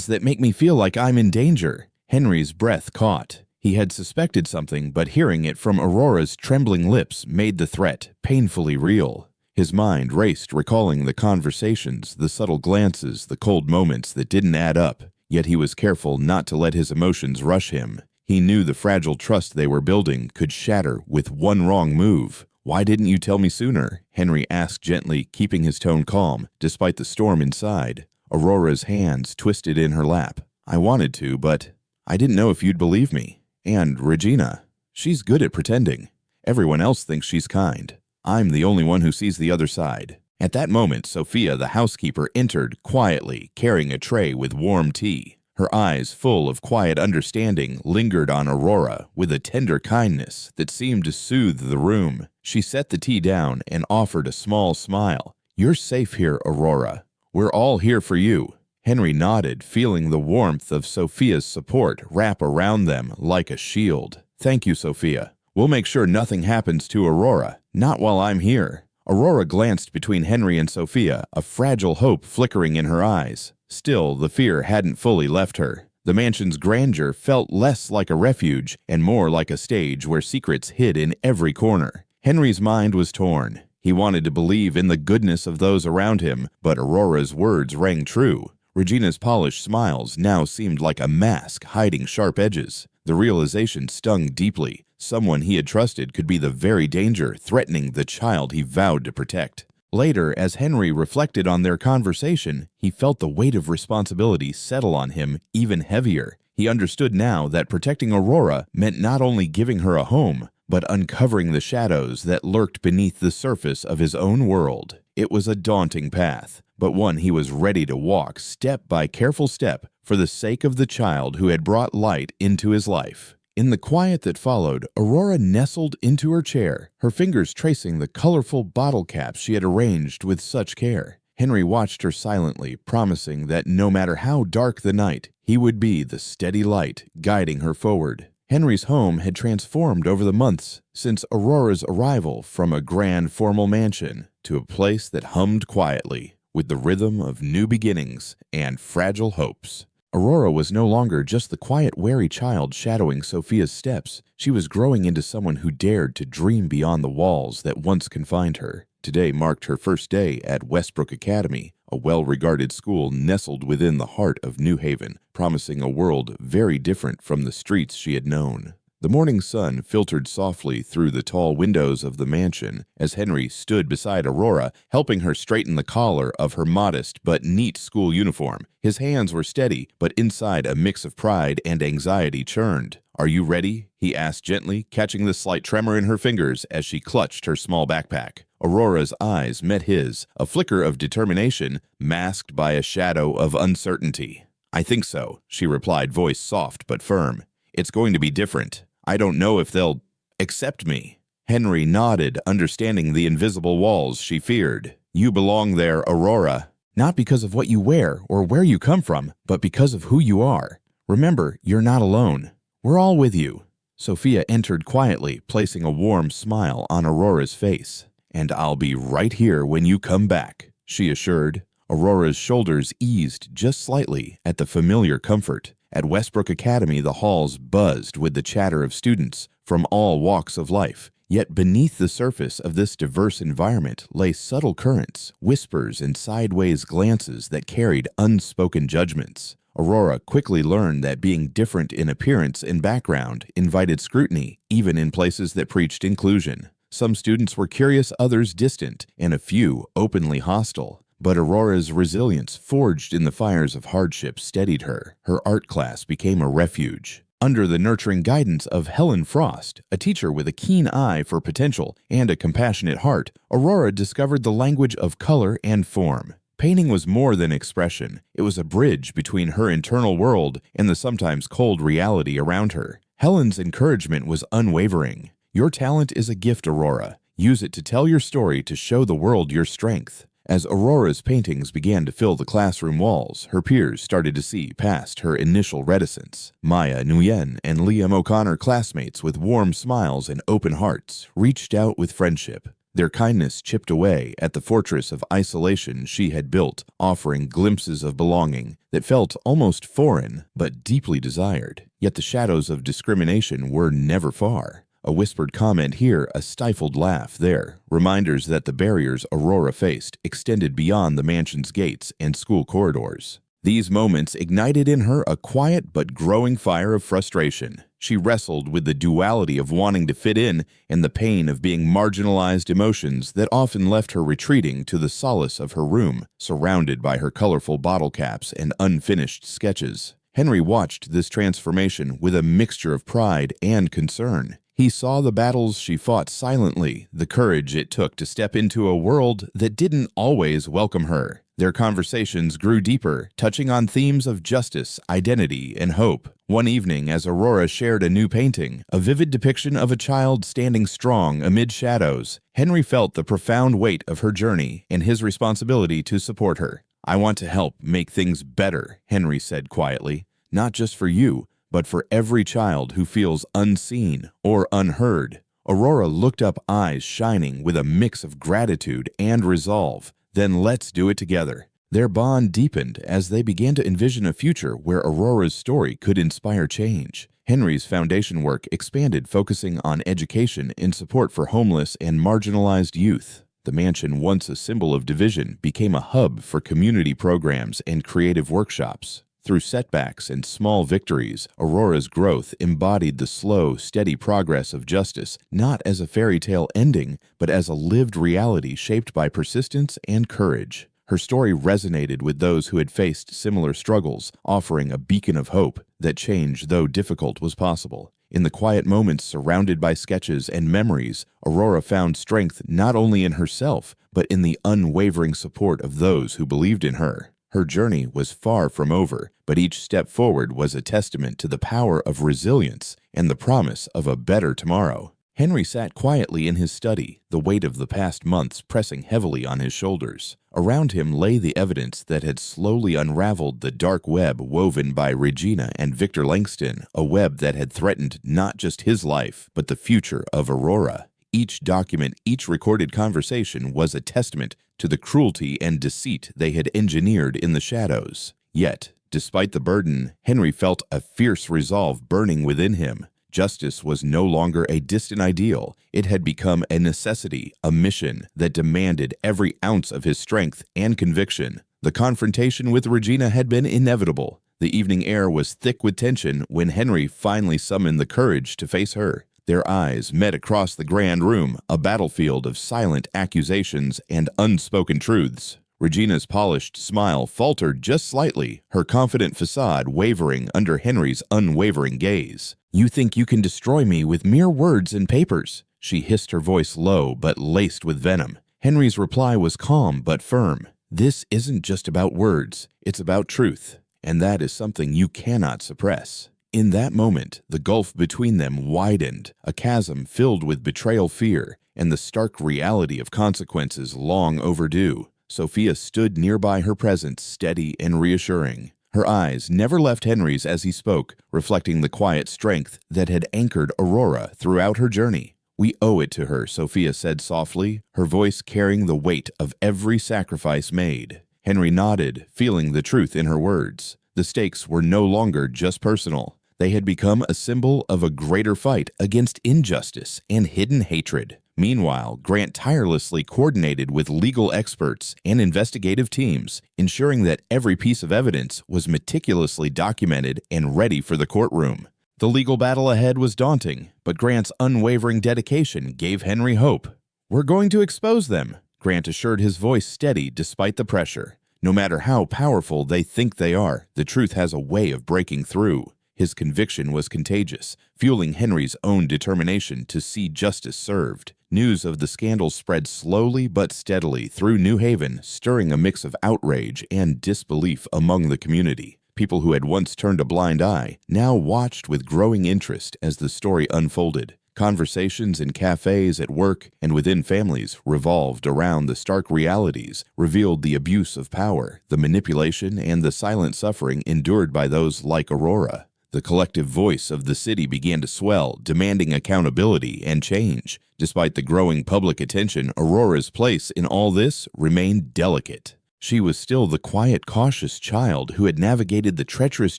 that make me feel like I'm in danger." Henry's breath caught. He had suspected something, but hearing it from Aurora's trembling lips made the threat painfully real. His mind raced, recalling the conversations, the subtle glances, the cold moments that didn't add up. Yet he was careful not to let his emotions rush him. He knew the fragile trust they were building could shatter with one wrong move. "Why didn't you tell me sooner?" Henry asked gently, keeping his tone calm, despite the storm inside. Aurora's hands twisted in her lap. "I wanted to, but I didn't know if you'd believe me. And Regina, she's good at pretending. Everyone else thinks she's kind. I'm the only one who sees the other side." At that moment, Sophia, the housekeeper, entered quietly, carrying a tray with warm tea. Her eyes, full of quiet understanding, lingered on Aurora with a tender kindness that seemed to soothe the room. She set the tea down and offered a small smile. "You're safe here, Aurora. We're all here for you." Henry nodded, feeling the warmth of Sophia's support wrap around them like a shield. "Thank you, Sophia. We'll make sure nothing happens to Aurora, not while I'm here." Aurora glanced between Henry and Sophia, a fragile hope flickering in her eyes. Still, the fear hadn't fully left her. The mansion's grandeur felt less like a refuge and more like a stage where secrets hid in every corner. Henry's mind was torn. He wanted to believe in the goodness of those around him, but Aurora's words rang true. Regina's polished smiles now seemed like a mask hiding sharp edges. The realization stung deeply. Someone he had trusted could be the very danger threatening the child he vowed to protect. Later, as Henry reflected on their conversation, he felt the weight of responsibility settle on him even heavier. He understood now that protecting Aurora meant not only giving her a home, but uncovering the shadows that lurked beneath the surface of his own world. It was a daunting path, but one he was ready to walk step by careful step for the sake of the child who had brought light into his life. In the quiet that followed, Aurora nestled into her chair, her fingers tracing the colorful bottle caps she had arranged with such care. Henry watched her silently, promising that no matter how dark the night, he would be the steady light guiding her forward. Henry's home had transformed over the months since Aurora's arrival, from a grand formal mansion to a place that hummed quietly with the rhythm of new beginnings and fragile hopes. Aurora was no longer just the quiet, wary child shadowing Sophia's steps. She was growing into someone who dared to dream beyond the walls that once confined her. Today marked her first day at Westbrook Academy, a well-regarded school nestled within the heart of New Haven, promising a world very different from the streets she had known. The morning sun filtered softly through the tall windows of the mansion as Henry stood beside Aurora, helping her straighten the collar of her modest but neat school uniform. His hands were steady, but inside a mix of pride and anxiety churned. "Are you ready?" he asked gently, catching the slight tremor in her fingers as she clutched her small backpack. Aurora's eyes met his, a flicker of determination masked by a shadow of uncertainty. "I think so," she replied, voice soft but firm. "It's going to be different. I don't know if they'll accept me." Henry nodded, understanding the invisible walls she feared. "You belong there, Aurora. Not because of what you wear or where you come from, but because of who you are. Remember, you're not alone. We're all with you." Sophia entered quietly, placing a warm smile on Aurora's face. "And I'll be right here when you come back," she assured. Aurora's shoulders eased just slightly at the familiar comfort. At Westbrook Academy, the halls buzzed with the chatter of students from all walks of life. Yet beneath the surface of this diverse environment lay subtle currents, whispers, and sideways glances that carried unspoken judgments. Aurora quickly learned that being different in appearance and background invited scrutiny, even in places that preached inclusion. Some students were curious, others distant, and a few openly hostile. But Aurora's resilience, forged in the fires of hardship, steadied her. Her art class became a refuge. Under the nurturing guidance of Helen Frost, a teacher with a keen eye for potential and a compassionate heart, Aurora discovered the language of color and form. Painting was more than expression. It was a bridge between her internal world and the sometimes cold reality around her. Helen's encouragement was unwavering. "Your talent is a gift, Aurora. Use it to tell your story, to show the world your strength." As Aurora's paintings began to fill the classroom walls, her peers started to see past her initial reticence. Maya Nguyen and Liam O'Connor, classmates with warm smiles and open hearts, reached out with friendship. Their kindness chipped away at the fortress of isolation she had built, offering glimpses of belonging that felt almost foreign but deeply desired. Yet the shadows of discrimination were never far. A whispered comment here, a stifled laugh there, reminders that the barriers Aurora faced extended beyond the mansion's gates and school corridors. These moments ignited in her a quiet but growing fire of frustration. She wrestled with the duality of wanting to fit in and the pain of being marginalized, emotions that often left her retreating to the solace of her room, surrounded by her colorful bottle caps and unfinished sketches. Henry watched this transformation with a mixture of pride and concern. He saw the battles she fought silently, the courage it took to step into a world that didn't always welcome her. Their conversations grew deeper, touching on themes of justice, identity, and hope. One evening, as Aurora shared a new painting, a vivid depiction of a child standing strong amid shadows, Henry felt the profound weight of her journey and his responsibility to support her. "I want to help make things better," Henry said quietly, "not just for you, but for every child who feels unseen or unheard." Aurora looked up, eyes shining with a mix of gratitude and resolve. "Then let's do it together." Their bond deepened as they began to envision a future where Aurora's story could inspire change. Henry's foundation work expanded, focusing on education and support for homeless and marginalized youth. The mansion, once a symbol of division, became a hub for community programs and creative workshops. Through setbacks and small victories, Aurora's growth embodied the slow, steady progress of justice, not as a fairy tale ending, but as a lived reality shaped by persistence and courage. Her story resonated with those who had faced similar struggles, offering a beacon of hope that change, though difficult, was possible. In the quiet moments surrounded by sketches and memories, Aurora found strength not only in herself, but in the unwavering support of those who believed in her. Her journey was far from over, but each step forward was a testament to the power of resilience and the promise of a better tomorrow. Henry sat quietly in his study, the weight of the past months pressing heavily on his shoulders. Around him lay the evidence that had slowly unraveled the dark web woven by Regina and Victor Langston, a web that had threatened not just his life, but the future of Aurora. Each document, each recorded conversation was a testament to the cruelty and deceit they had engineered in the shadows. Yet, despite the burden, Henry felt a fierce resolve burning within him. Justice was no longer a distant ideal. It had become a necessity, a mission that demanded every ounce of his strength and conviction. The confrontation with Regina had been inevitable. The evening air was thick with tension when Henry finally summoned the courage to face her. Their eyes met across the grand room, a battlefield of silent accusations and unspoken truths. Regina's polished smile faltered just slightly, her confident facade wavering under Henry's unwavering gaze. "You think you can destroy me with mere words and papers," she hissed, her voice low but laced with venom. Henry's reply was calm but firm. "This isn't just about words, it's about truth. and that is something you cannot suppress. In that moment, the gulf between them widened, a chasm filled with betrayal fear and the stark reality of consequences long overdue. Sophia stood nearby her presence, steady and reassuring. Her eyes never left Henry's as he spoke, reflecting the quiet strength that had anchored Aurora throughout her journey. "We owe it to her," Sophia said softly, her voice carrying the weight of every sacrifice made. Henry nodded, feeling the truth in her words. The stakes were no longer just personal. They had become a symbol of a greater fight against injustice and hidden hatred. Meanwhile, Grant tirelessly coordinated with legal experts and investigative teams, ensuring that every piece of evidence was meticulously documented and ready for the courtroom. The legal battle ahead was daunting, but Grant's unwavering dedication gave Henry hope. "We're going to expose them," Grant assured, his voice steady despite the pressure. "No matter how powerful they think they are, the truth has a way of breaking through." His conviction was contagious, fueling Henry's own determination to see justice served. News of the scandal spread slowly but steadily through New Haven, stirring a mix of outrage and disbelief among the community. People who had once turned a blind eye now watched with growing interest as the story unfolded. Conversations in cafes, at work, and within families revolved around the stark realities, revealed the abuse of power, the manipulation, and the silent suffering endured by those like Aurora. The collective voice of the city began to swell, demanding accountability and change. Despite the growing public attention, Aurora's place in all this remained delicate. She was still the quiet, cautious child who had navigated the treacherous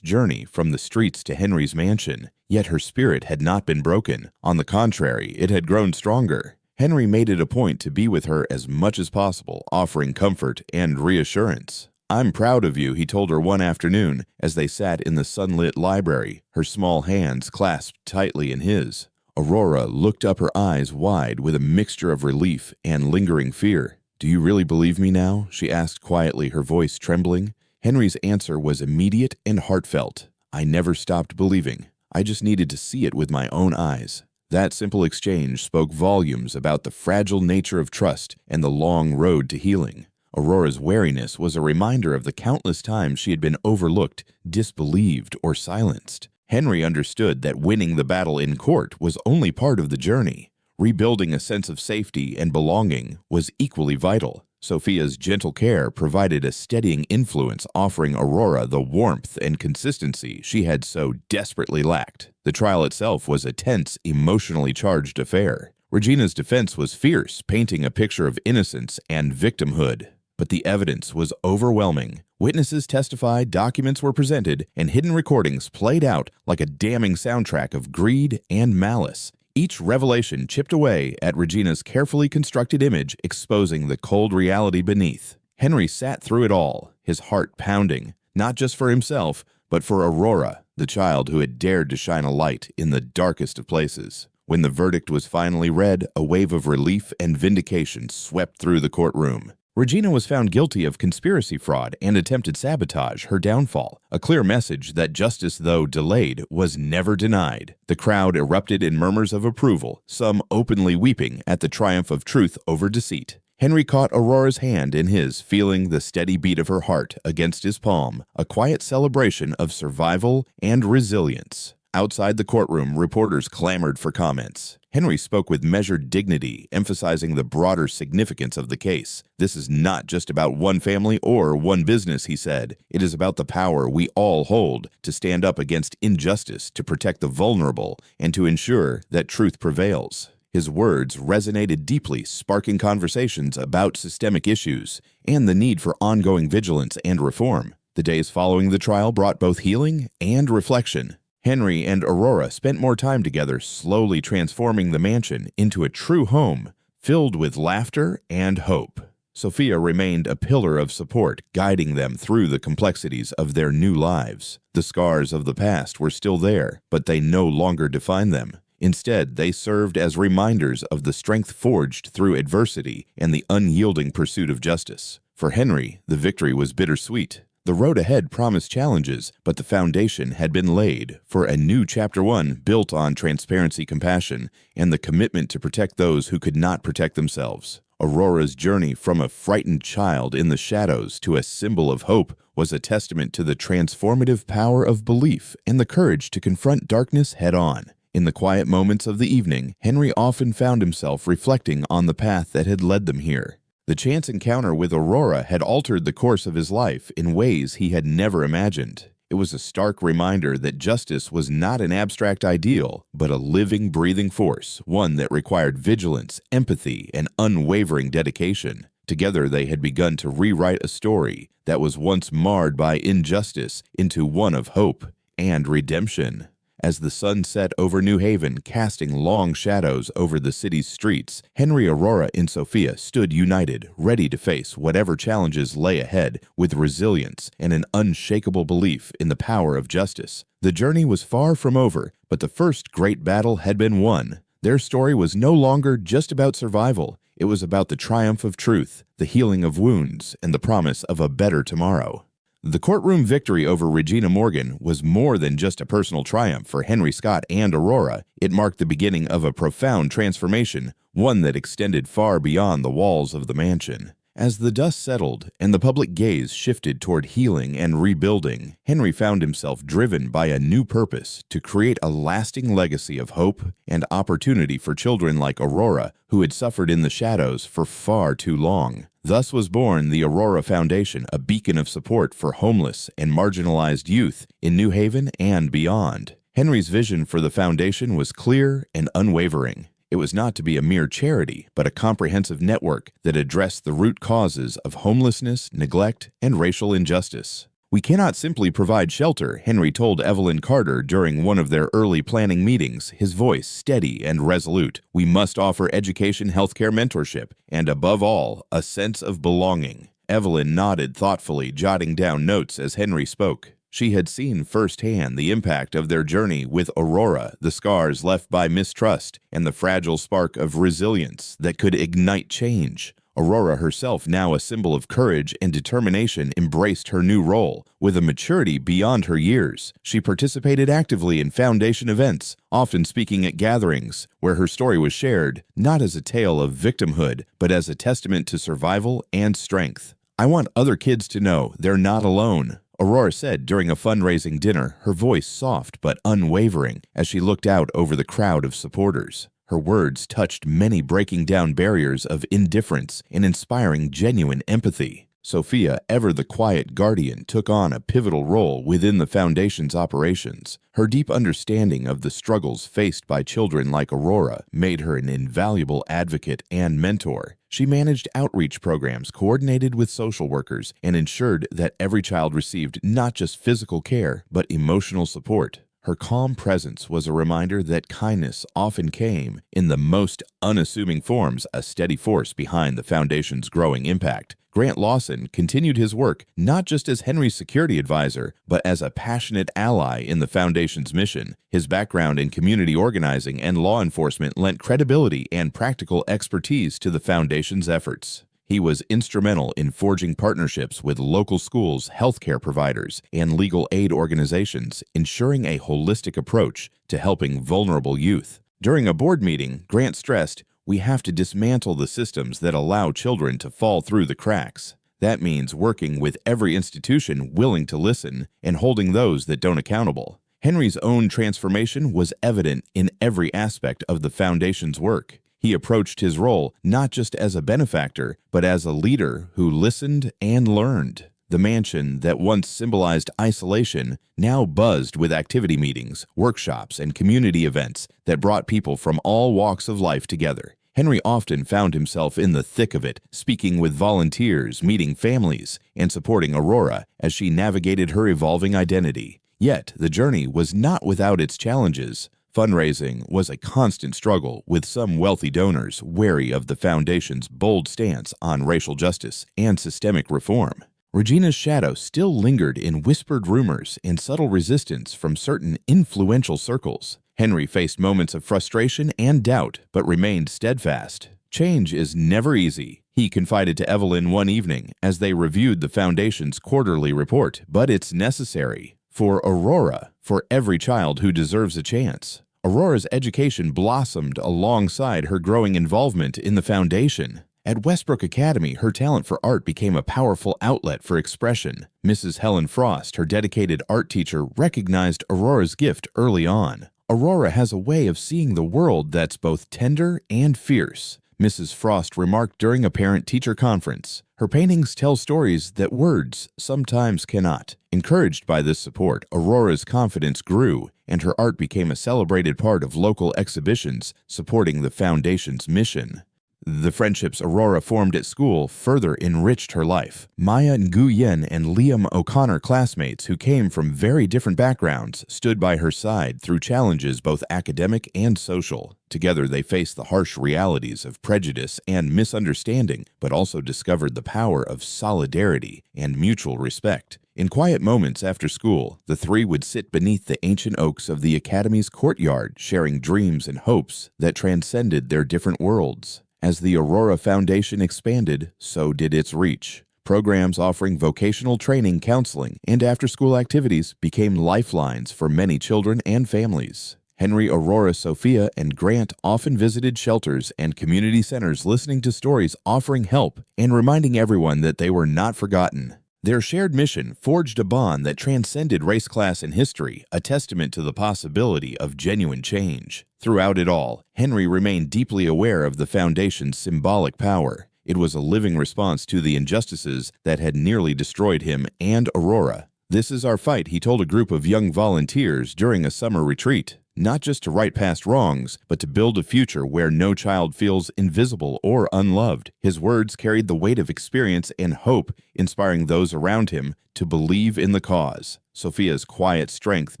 journey from the streets to Henry's mansion. Yet her spirit had not been broken. On the contrary, it had grown stronger. Henry made it a point to be with her as much as possible, offering comfort and reassurance. "I'm proud of you," he told her one afternoon as they sat in the sunlit library, her small hands clasped tightly in his. Aurora looked up, her eyes wide with a mixture of relief and lingering fear. "Do you really believe me now?" she asked quietly, her voice trembling. Henry's answer was immediate and heartfelt. "I never stopped believing. I just needed to see it with my own eyes." That simple exchange spoke volumes about the fragile nature of trust and the long road to healing. Aurora's wariness was a reminder of the countless times she had been overlooked, disbelieved, or silenced. Henry understood that winning the battle in court was only part of the journey. Rebuilding a sense of safety and belonging was equally vital. Sophia's gentle care provided a steadying influence, offering Aurora the warmth and consistency she had so desperately lacked. The trial itself was a tense, emotionally charged affair. Regina's defense was fierce, painting a picture of innocence and victimhood. But the evidence was overwhelming. Witnesses testified, documents were presented, and hidden recordings played out like a damning soundtrack of greed and malice. Each revelation chipped away at Regina's carefully constructed image, exposing the cold reality beneath. Henry sat through it all, his heart pounding, not just for himself, but for Aurora, the child who had dared to shine a light in the darkest of places. When the verdict was finally read, a wave of relief and vindication swept through the courtroom. Regina was found guilty of conspiracy fraud and attempted sabotage, her downfall, a clear message that justice, though delayed, was never denied. The crowd erupted in murmurs of approval, some openly weeping at the triumph of truth over deceit. Henry caught Aurora's hand in his, feeling the steady beat of her heart against his palm, a quiet celebration of survival and resilience. Outside the courtroom, reporters clamored for comments. Henry spoke with measured dignity, emphasizing the broader significance of the case. "This is not just about one family or one business," he said. "It is about the power we all hold to stand up against injustice, to protect the vulnerable, and to ensure that truth prevails." His words resonated deeply, sparking conversations about systemic issues and the need for ongoing vigilance and reform. The days following the trial brought both healing and reflection. Henry and Aurora spent more time together, slowly transforming the mansion into a true home, filled with laughter and hope. Sophia remained a pillar of support, guiding them through the complexities of their new lives. The scars of the past were still there, but they no longer defined them. Instead, they served as reminders of the strength forged through adversity and the unyielding pursuit of justice. For Henry, the victory was bittersweet. The road ahead promised challenges, but the foundation had been laid for a new chapter 1 built on transparency, compassion, and the commitment to protect those who could not protect themselves. Aurora's journey from a frightened child in the shadows to a symbol of hope was a testament to the transformative power of belief and the courage to confront darkness head-on. In the quiet moments of the evening, Henry often found himself reflecting on the path that had led them here. The chance encounter with Aurora had altered the course of his life in ways he had never imagined. It was a stark reminder that justice was not an abstract ideal, but a living, breathing force, one that required vigilance, empathy, and unwavering dedication. Together they had begun to rewrite a story that was once marred by injustice into one of hope and redemption. As the sun set over New Haven, casting long shadows over the city's streets, Henry, Aurora, and Sophia stood united, ready to face whatever challenges lay ahead with resilience and an unshakable belief in the power of justice. The journey was far from over, but the first great battle had been won. Their story was no longer just about survival. It was about the triumph of truth, the healing of wounds, and the promise of a better tomorrow. The courtroom victory over Regina Morgan was more than just a personal triumph for Henry Scott and Aurora. It marked the beginning of a profound transformation, one that extended far beyond the walls of the mansion. As the dust settled and the public gaze shifted toward healing and rebuilding, Henry found himself driven by a new purpose to create a lasting legacy of hope and opportunity for children like Aurora, who had suffered in the shadows for far too long. Thus was born the Aurora Foundation, a beacon of support for homeless and marginalized youth in New Haven and beyond. Henry's vision for the foundation was clear and unwavering. It was not to be a mere charity, but a comprehensive network that addressed the root causes of homelessness, neglect, and racial injustice. "We cannot simply provide shelter," Henry told Evelyn Carter during one of their early planning meetings, his voice steady and resolute. "We must offer education, healthcare, mentorship, and above all, a sense of belonging." Evelyn nodded thoughtfully, jotting down notes as Henry spoke. She had seen firsthand the impact of their journey with Aurora, the scars left by mistrust, and the fragile spark of resilience that could ignite change. Aurora herself, now a symbol of courage and determination, embraced her new role. With a maturity beyond her years, she participated actively in foundation events, often speaking at gatherings where her story was shared, not as a tale of victimhood, but as a testament to survival and strength. "I want other kids to know they're not alone," Aurora said during a fundraising dinner, her voice soft but unwavering as she looked out over the crowd of supporters. Her words touched many, breaking down barriers of indifference and inspiring genuine empathy. Sophia, ever the quiet guardian, took on a pivotal role within the foundation's operations. Her deep understanding of the struggles faced by children like Aurora made her an invaluable advocate and mentor. She managed outreach programs, coordinated with social workers, and ensured that every child received not just physical care, but emotional support. Her calm presence was a reminder that kindness often came in the most unassuming forms, a steady force behind the foundation's growing impact. Grant Lawson continued his work not just as Henry's security advisor, but as a passionate ally in the foundation's mission. His background in community organizing and law enforcement lent credibility and practical expertise to the foundation's efforts. He was instrumental in forging partnerships with local schools, healthcare providers, and legal aid organizations, ensuring a holistic approach to helping vulnerable youth. During a board meeting, Grant stressed, "We have to dismantle the systems that allow children to fall through the cracks. That means working with every institution willing to listen and holding those that don't accountable." Henry's own transformation was evident in every aspect of the foundation's work. He approached his role not just as a benefactor, but as a leader who listened and learned. The mansion that once symbolized isolation now buzzed with activity meetings, workshops, and community events that brought people from all walks of life together. Henry often found himself in the thick of it, speaking with volunteers, meeting families, and supporting Aurora as she navigated her evolving identity. Yet, the journey was not without its challenges. Fundraising was a constant struggle, with some wealthy donors wary of the foundation's bold stance on racial justice and systemic reform. Regina's shadow still lingered in whispered rumors and subtle resistance from certain influential circles. Henry faced moments of frustration and doubt, but remained steadfast. "Change is never easy," he confided to Evelyn one evening as they reviewed the foundation's quarterly report, "but it's necessary. For Aurora, for every child who deserves a chance." Aurora's education blossomed alongside her growing involvement in the foundation. At Westbrook Academy, her talent for art became a powerful outlet for expression. Mrs. Helen Frost, her dedicated art teacher, recognized Aurora's gift early on. Aurora has a way of seeing the world that's both tender and fierce. Mrs. Frost remarked during a parent-teacher conference, "Her paintings tell stories that words sometimes cannot." Encouraged by this support, Aurora's confidence grew, and her art became a celebrated part of local exhibitions, supporting the foundation's mission. The friendships Aurora formed at school further enriched her life. Maya Nguyen and Liam O'Connor, classmates who came from very different backgrounds, stood by her side through challenges both academic and social. Together they faced the harsh realities of prejudice and misunderstanding, but also discovered the power of solidarity and mutual respect. In quiet moments after school, the three would sit beneath the ancient oaks of the Academy's courtyard, sharing dreams and hopes that transcended their different worlds. As the Aurora Foundation expanded, so did its reach. Programs offering vocational training, counseling, and after-school activities became lifelines for many children and families. Henry, Aurora, Sophia, and Grant often visited shelters and community centers, listening to stories, offering help, and reminding everyone that they were not forgotten. Their shared mission forged a bond that transcended race, class, and history, a testament to the possibility of genuine change. Throughout it all, Henry remained deeply aware of the Foundation's symbolic power. It was a living response to the injustices that had nearly destroyed him and Aurora. "This is our fight," he told a group of young volunteers during a summer retreat. Not just to right past wrongs, but to build a future where no child feels invisible or unloved. His words carried the weight of experience and hope, inspiring those around him to believe in the cause. Sophia's quiet strength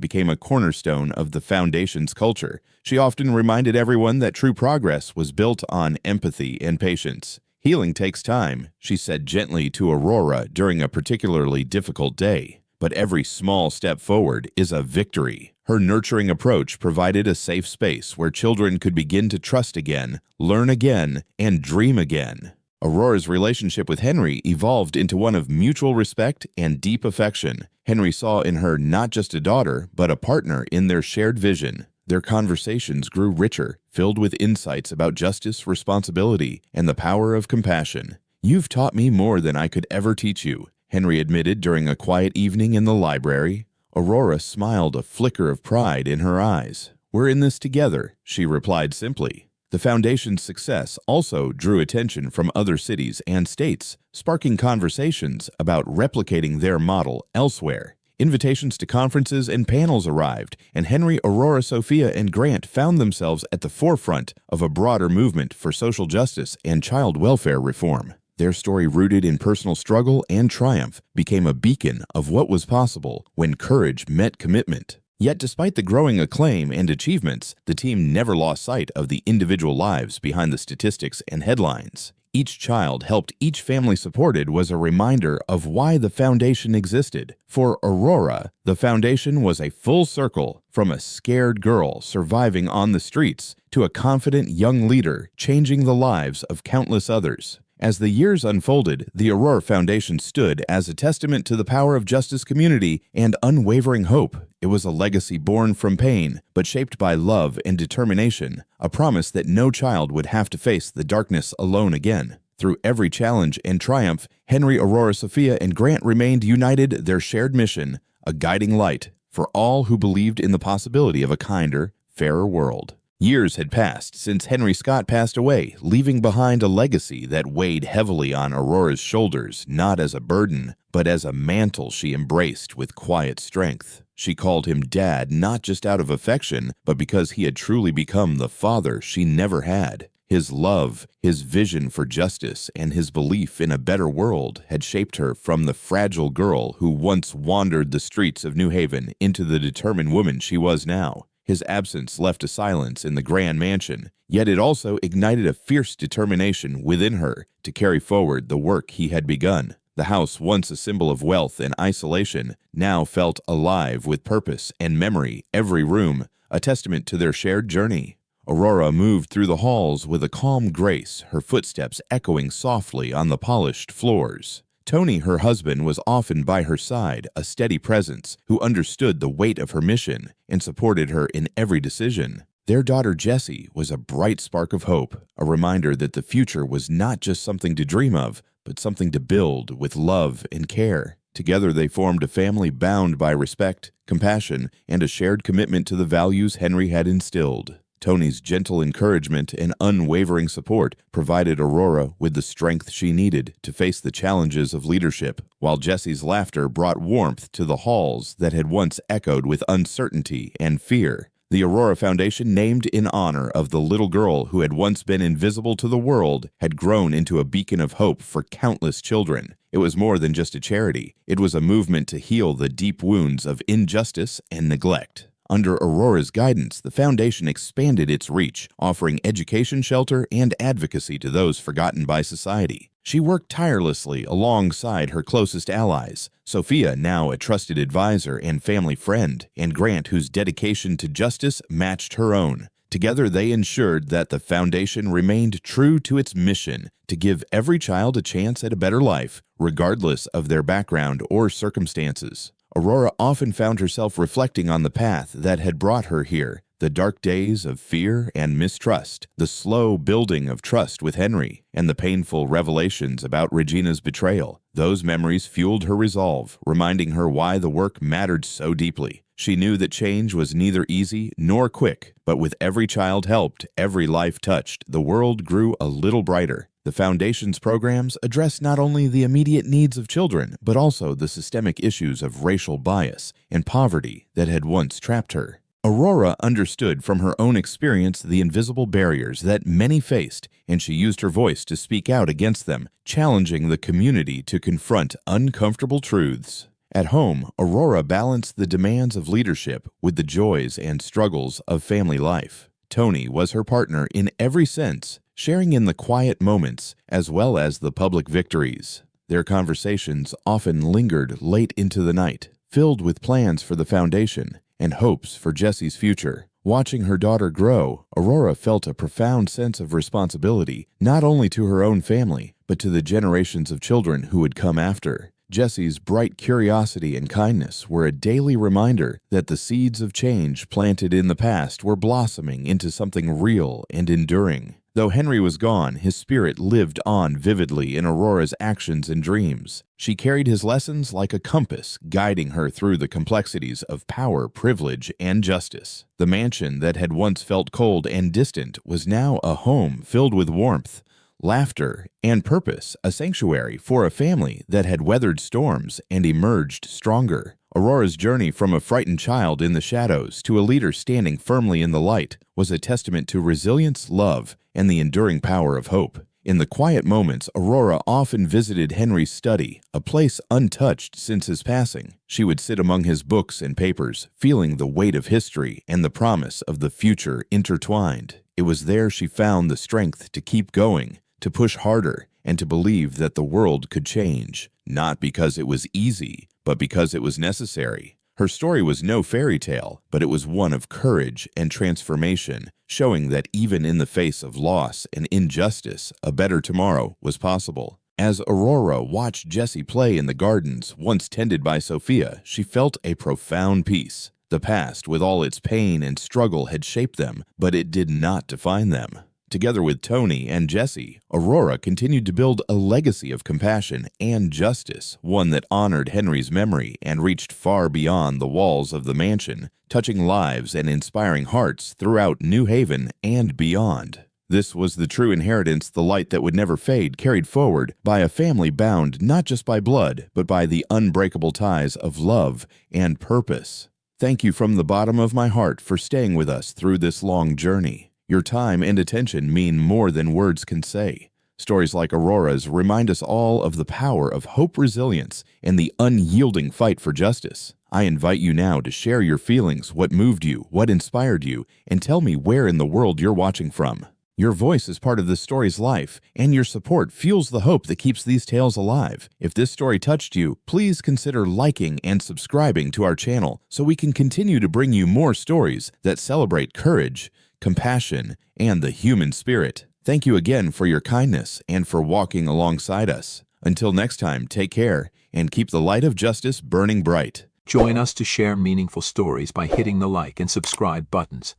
became a cornerstone of the Foundation's culture. She often reminded everyone that true progress was built on empathy and patience. "Healing takes time," she said gently to Aurora during a particularly difficult day. "But every small step forward is a victory." Her nurturing approach provided a safe space where children could begin to trust again, learn again, and dream again. Aurora's relationship with Henry evolved into one of mutual respect and deep affection. Henry saw in her not just a daughter, but a partner in their shared vision. Their conversations grew richer, filled with insights about justice, responsibility, and the power of compassion. "You've taught me more than I could ever teach you," Henry admitted during a quiet evening in the library. Aurora smiled, a flicker of pride in her eyes. "We're in this together," she replied simply. The Foundation's success also drew attention from other cities and states, sparking conversations about replicating their model elsewhere. Invitations to conferences and panels arrived, and Henry, Aurora, Sophia, and Grant found themselves at the forefront of a broader movement for social justice and child welfare reform. Their story, rooted in personal struggle and triumph, became a beacon of what was possible when courage met commitment. Yet despite the growing acclaim and achievements, the team never lost sight of the individual lives behind the statistics and headlines. Each child helped, each family supported was a reminder of why the Foundation existed. For Aurora, the Foundation was a full circle, from a scared girl surviving on the streets to a confident young leader changing the lives of countless others. As the years unfolded, the Aurora Foundation stood as a testament to the power of justice, community, and unwavering hope. It was a legacy born from pain, but shaped by love and determination, a promise that no child would have to face the darkness alone again. Through every challenge and triumph, Henry, Aurora, Sophia, and Grant remained united, their shared mission, a guiding light for all who believed in the possibility of a kinder, fairer world. Years had passed since Henry Scott passed away, leaving behind a legacy that weighed heavily on Aurora's shoulders, not as a burden, but as a mantle she embraced with quiet strength. She called him Dad, not just out of affection, but because he had truly become the father she never had. His love, his vision for justice, and his belief in a better world had shaped her from the fragile girl who once wandered the streets of New Haven into the determined woman she was now. His absence left a silence in the grand mansion, yet it also ignited a fierce determination within her to carry forward the work he had begun. The house, once a symbol of wealth and isolation, now felt alive with purpose and memory, every room a testament to their shared journey. Aurora moved through the halls with a calm grace, her footsteps echoing softly on the polished floors. Tony, her husband, was often by her side, a steady presence who understood the weight of her mission and supported her in every decision. Their daughter Jessie was a bright spark of hope, a reminder that the future was not just something to dream of, but something to build with love and care. Together they formed a family bound by respect, compassion, and a shared commitment to the values Henry had instilled. Tony's gentle encouragement and unwavering support provided Aurora with the strength she needed to face the challenges of leadership, while Jessie's laughter brought warmth to the halls that had once echoed with uncertainty and fear. The Aurora Foundation, named in honor of the little girl who had once been invisible to the world, had grown into a beacon of hope for countless children. It was more than just a charity. It was a movement to heal the deep wounds of injustice and neglect. Under Aurora's guidance, the foundation expanded its reach, offering education, shelter, and advocacy to those forgotten by society. She worked tirelessly alongside her closest allies, Sophia, now a trusted advisor and family friend, and Grant, whose dedication to justice matched her own. Together, they ensured that the foundation remained true to its mission to give every child a chance at a better life, regardless of their background or circumstances. Aurora often found herself reflecting on the path that had brought her here, the dark days of fear and mistrust, the slow building of trust with Henry, and the painful revelations about Regina's betrayal. Those memories fueled her resolve, reminding her why the work mattered so deeply. She knew that change was neither easy nor quick, but with every child helped, every life touched, the world grew a little brighter. The Foundation's programs address not only the immediate needs of children, but also the systemic issues of racial bias and poverty that had once trapped her. Aurora understood from her own experience the invisible barriers that many faced, and she used her voice to speak out against them, challenging the community to confront uncomfortable truths. At home, Aurora balanced the demands of leadership with the joys and struggles of family life. Tony was her partner in every sense, sharing in the quiet moments as well as the public victories. Their conversations often lingered late into the night, filled with plans for the foundation and hopes for Jessie's future. Watching her daughter grow, Aurora felt a profound sense of responsibility, not only to her own family, but to the generations of children who would come after. Jessie's bright curiosity and kindness were a daily reminder that the seeds of change planted in the past were blossoming into something real and enduring. Though Henry was gone, his spirit lived on vividly in Aurora's actions and dreams. She carried his lessons like a compass, guiding her through the complexities of power, privilege, and justice. The mansion that had once felt cold and distant was now a home filled with warmth, laughter, and purpose, a sanctuary for a family that had weathered storms and emerged stronger. Aurora's journey from a frightened child in the shadows to a leader standing firmly in the light was a testament to resilience, love, and the enduring power of hope. In the quiet moments, Aurora often visited Henry's study, a place untouched since his passing. She would sit among his books and papers, feeling the weight of history and the promise of the future intertwined. It was there she found the strength to keep going, to push harder, and to believe that the world could change, not because it was easy, but because it was necessary. Her story was no fairy tale, but it was one of courage and transformation, showing that even in the face of loss and injustice, a better tomorrow was possible. As Aurora watched Jessie play in the gardens once tended by Sophia, she felt a profound peace. The past, with all its pain and struggle, had shaped them, but it did not define them. Together with Tony and Jessie, Aurora continued to build a legacy of compassion and justice, one that honored Henry's memory and reached far beyond the walls of the mansion, touching lives and inspiring hearts throughout New Haven and beyond. This was the true inheritance, the light that would never fade, carried forward by a family bound not just by blood, but by the unbreakable ties of love and purpose. Thank you from the bottom of my heart for staying with us through this long journey. Your time and attention mean more than words can say. Stories like Aurora's remind us all of the power of hope, resilience, and the unyielding fight for justice. I invite you now to share your feelings, what moved you, what inspired you, and tell me where in the world you're watching from. Your voice is part of this story's life, and your support fuels the hope that keeps these tales alive. If this story touched you, please consider liking and subscribing to our channel so we can continue to bring you more stories that celebrate courage, compassion, and the human spirit. Thank you again for your kindness and for walking alongside us. Until next time, take care and keep the light of justice burning bright. Join us to share meaningful stories by hitting the like and subscribe buttons.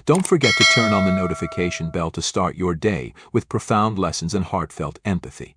Don't forget to turn on the notification bell to start your day with profound lessons and heartfelt empathy.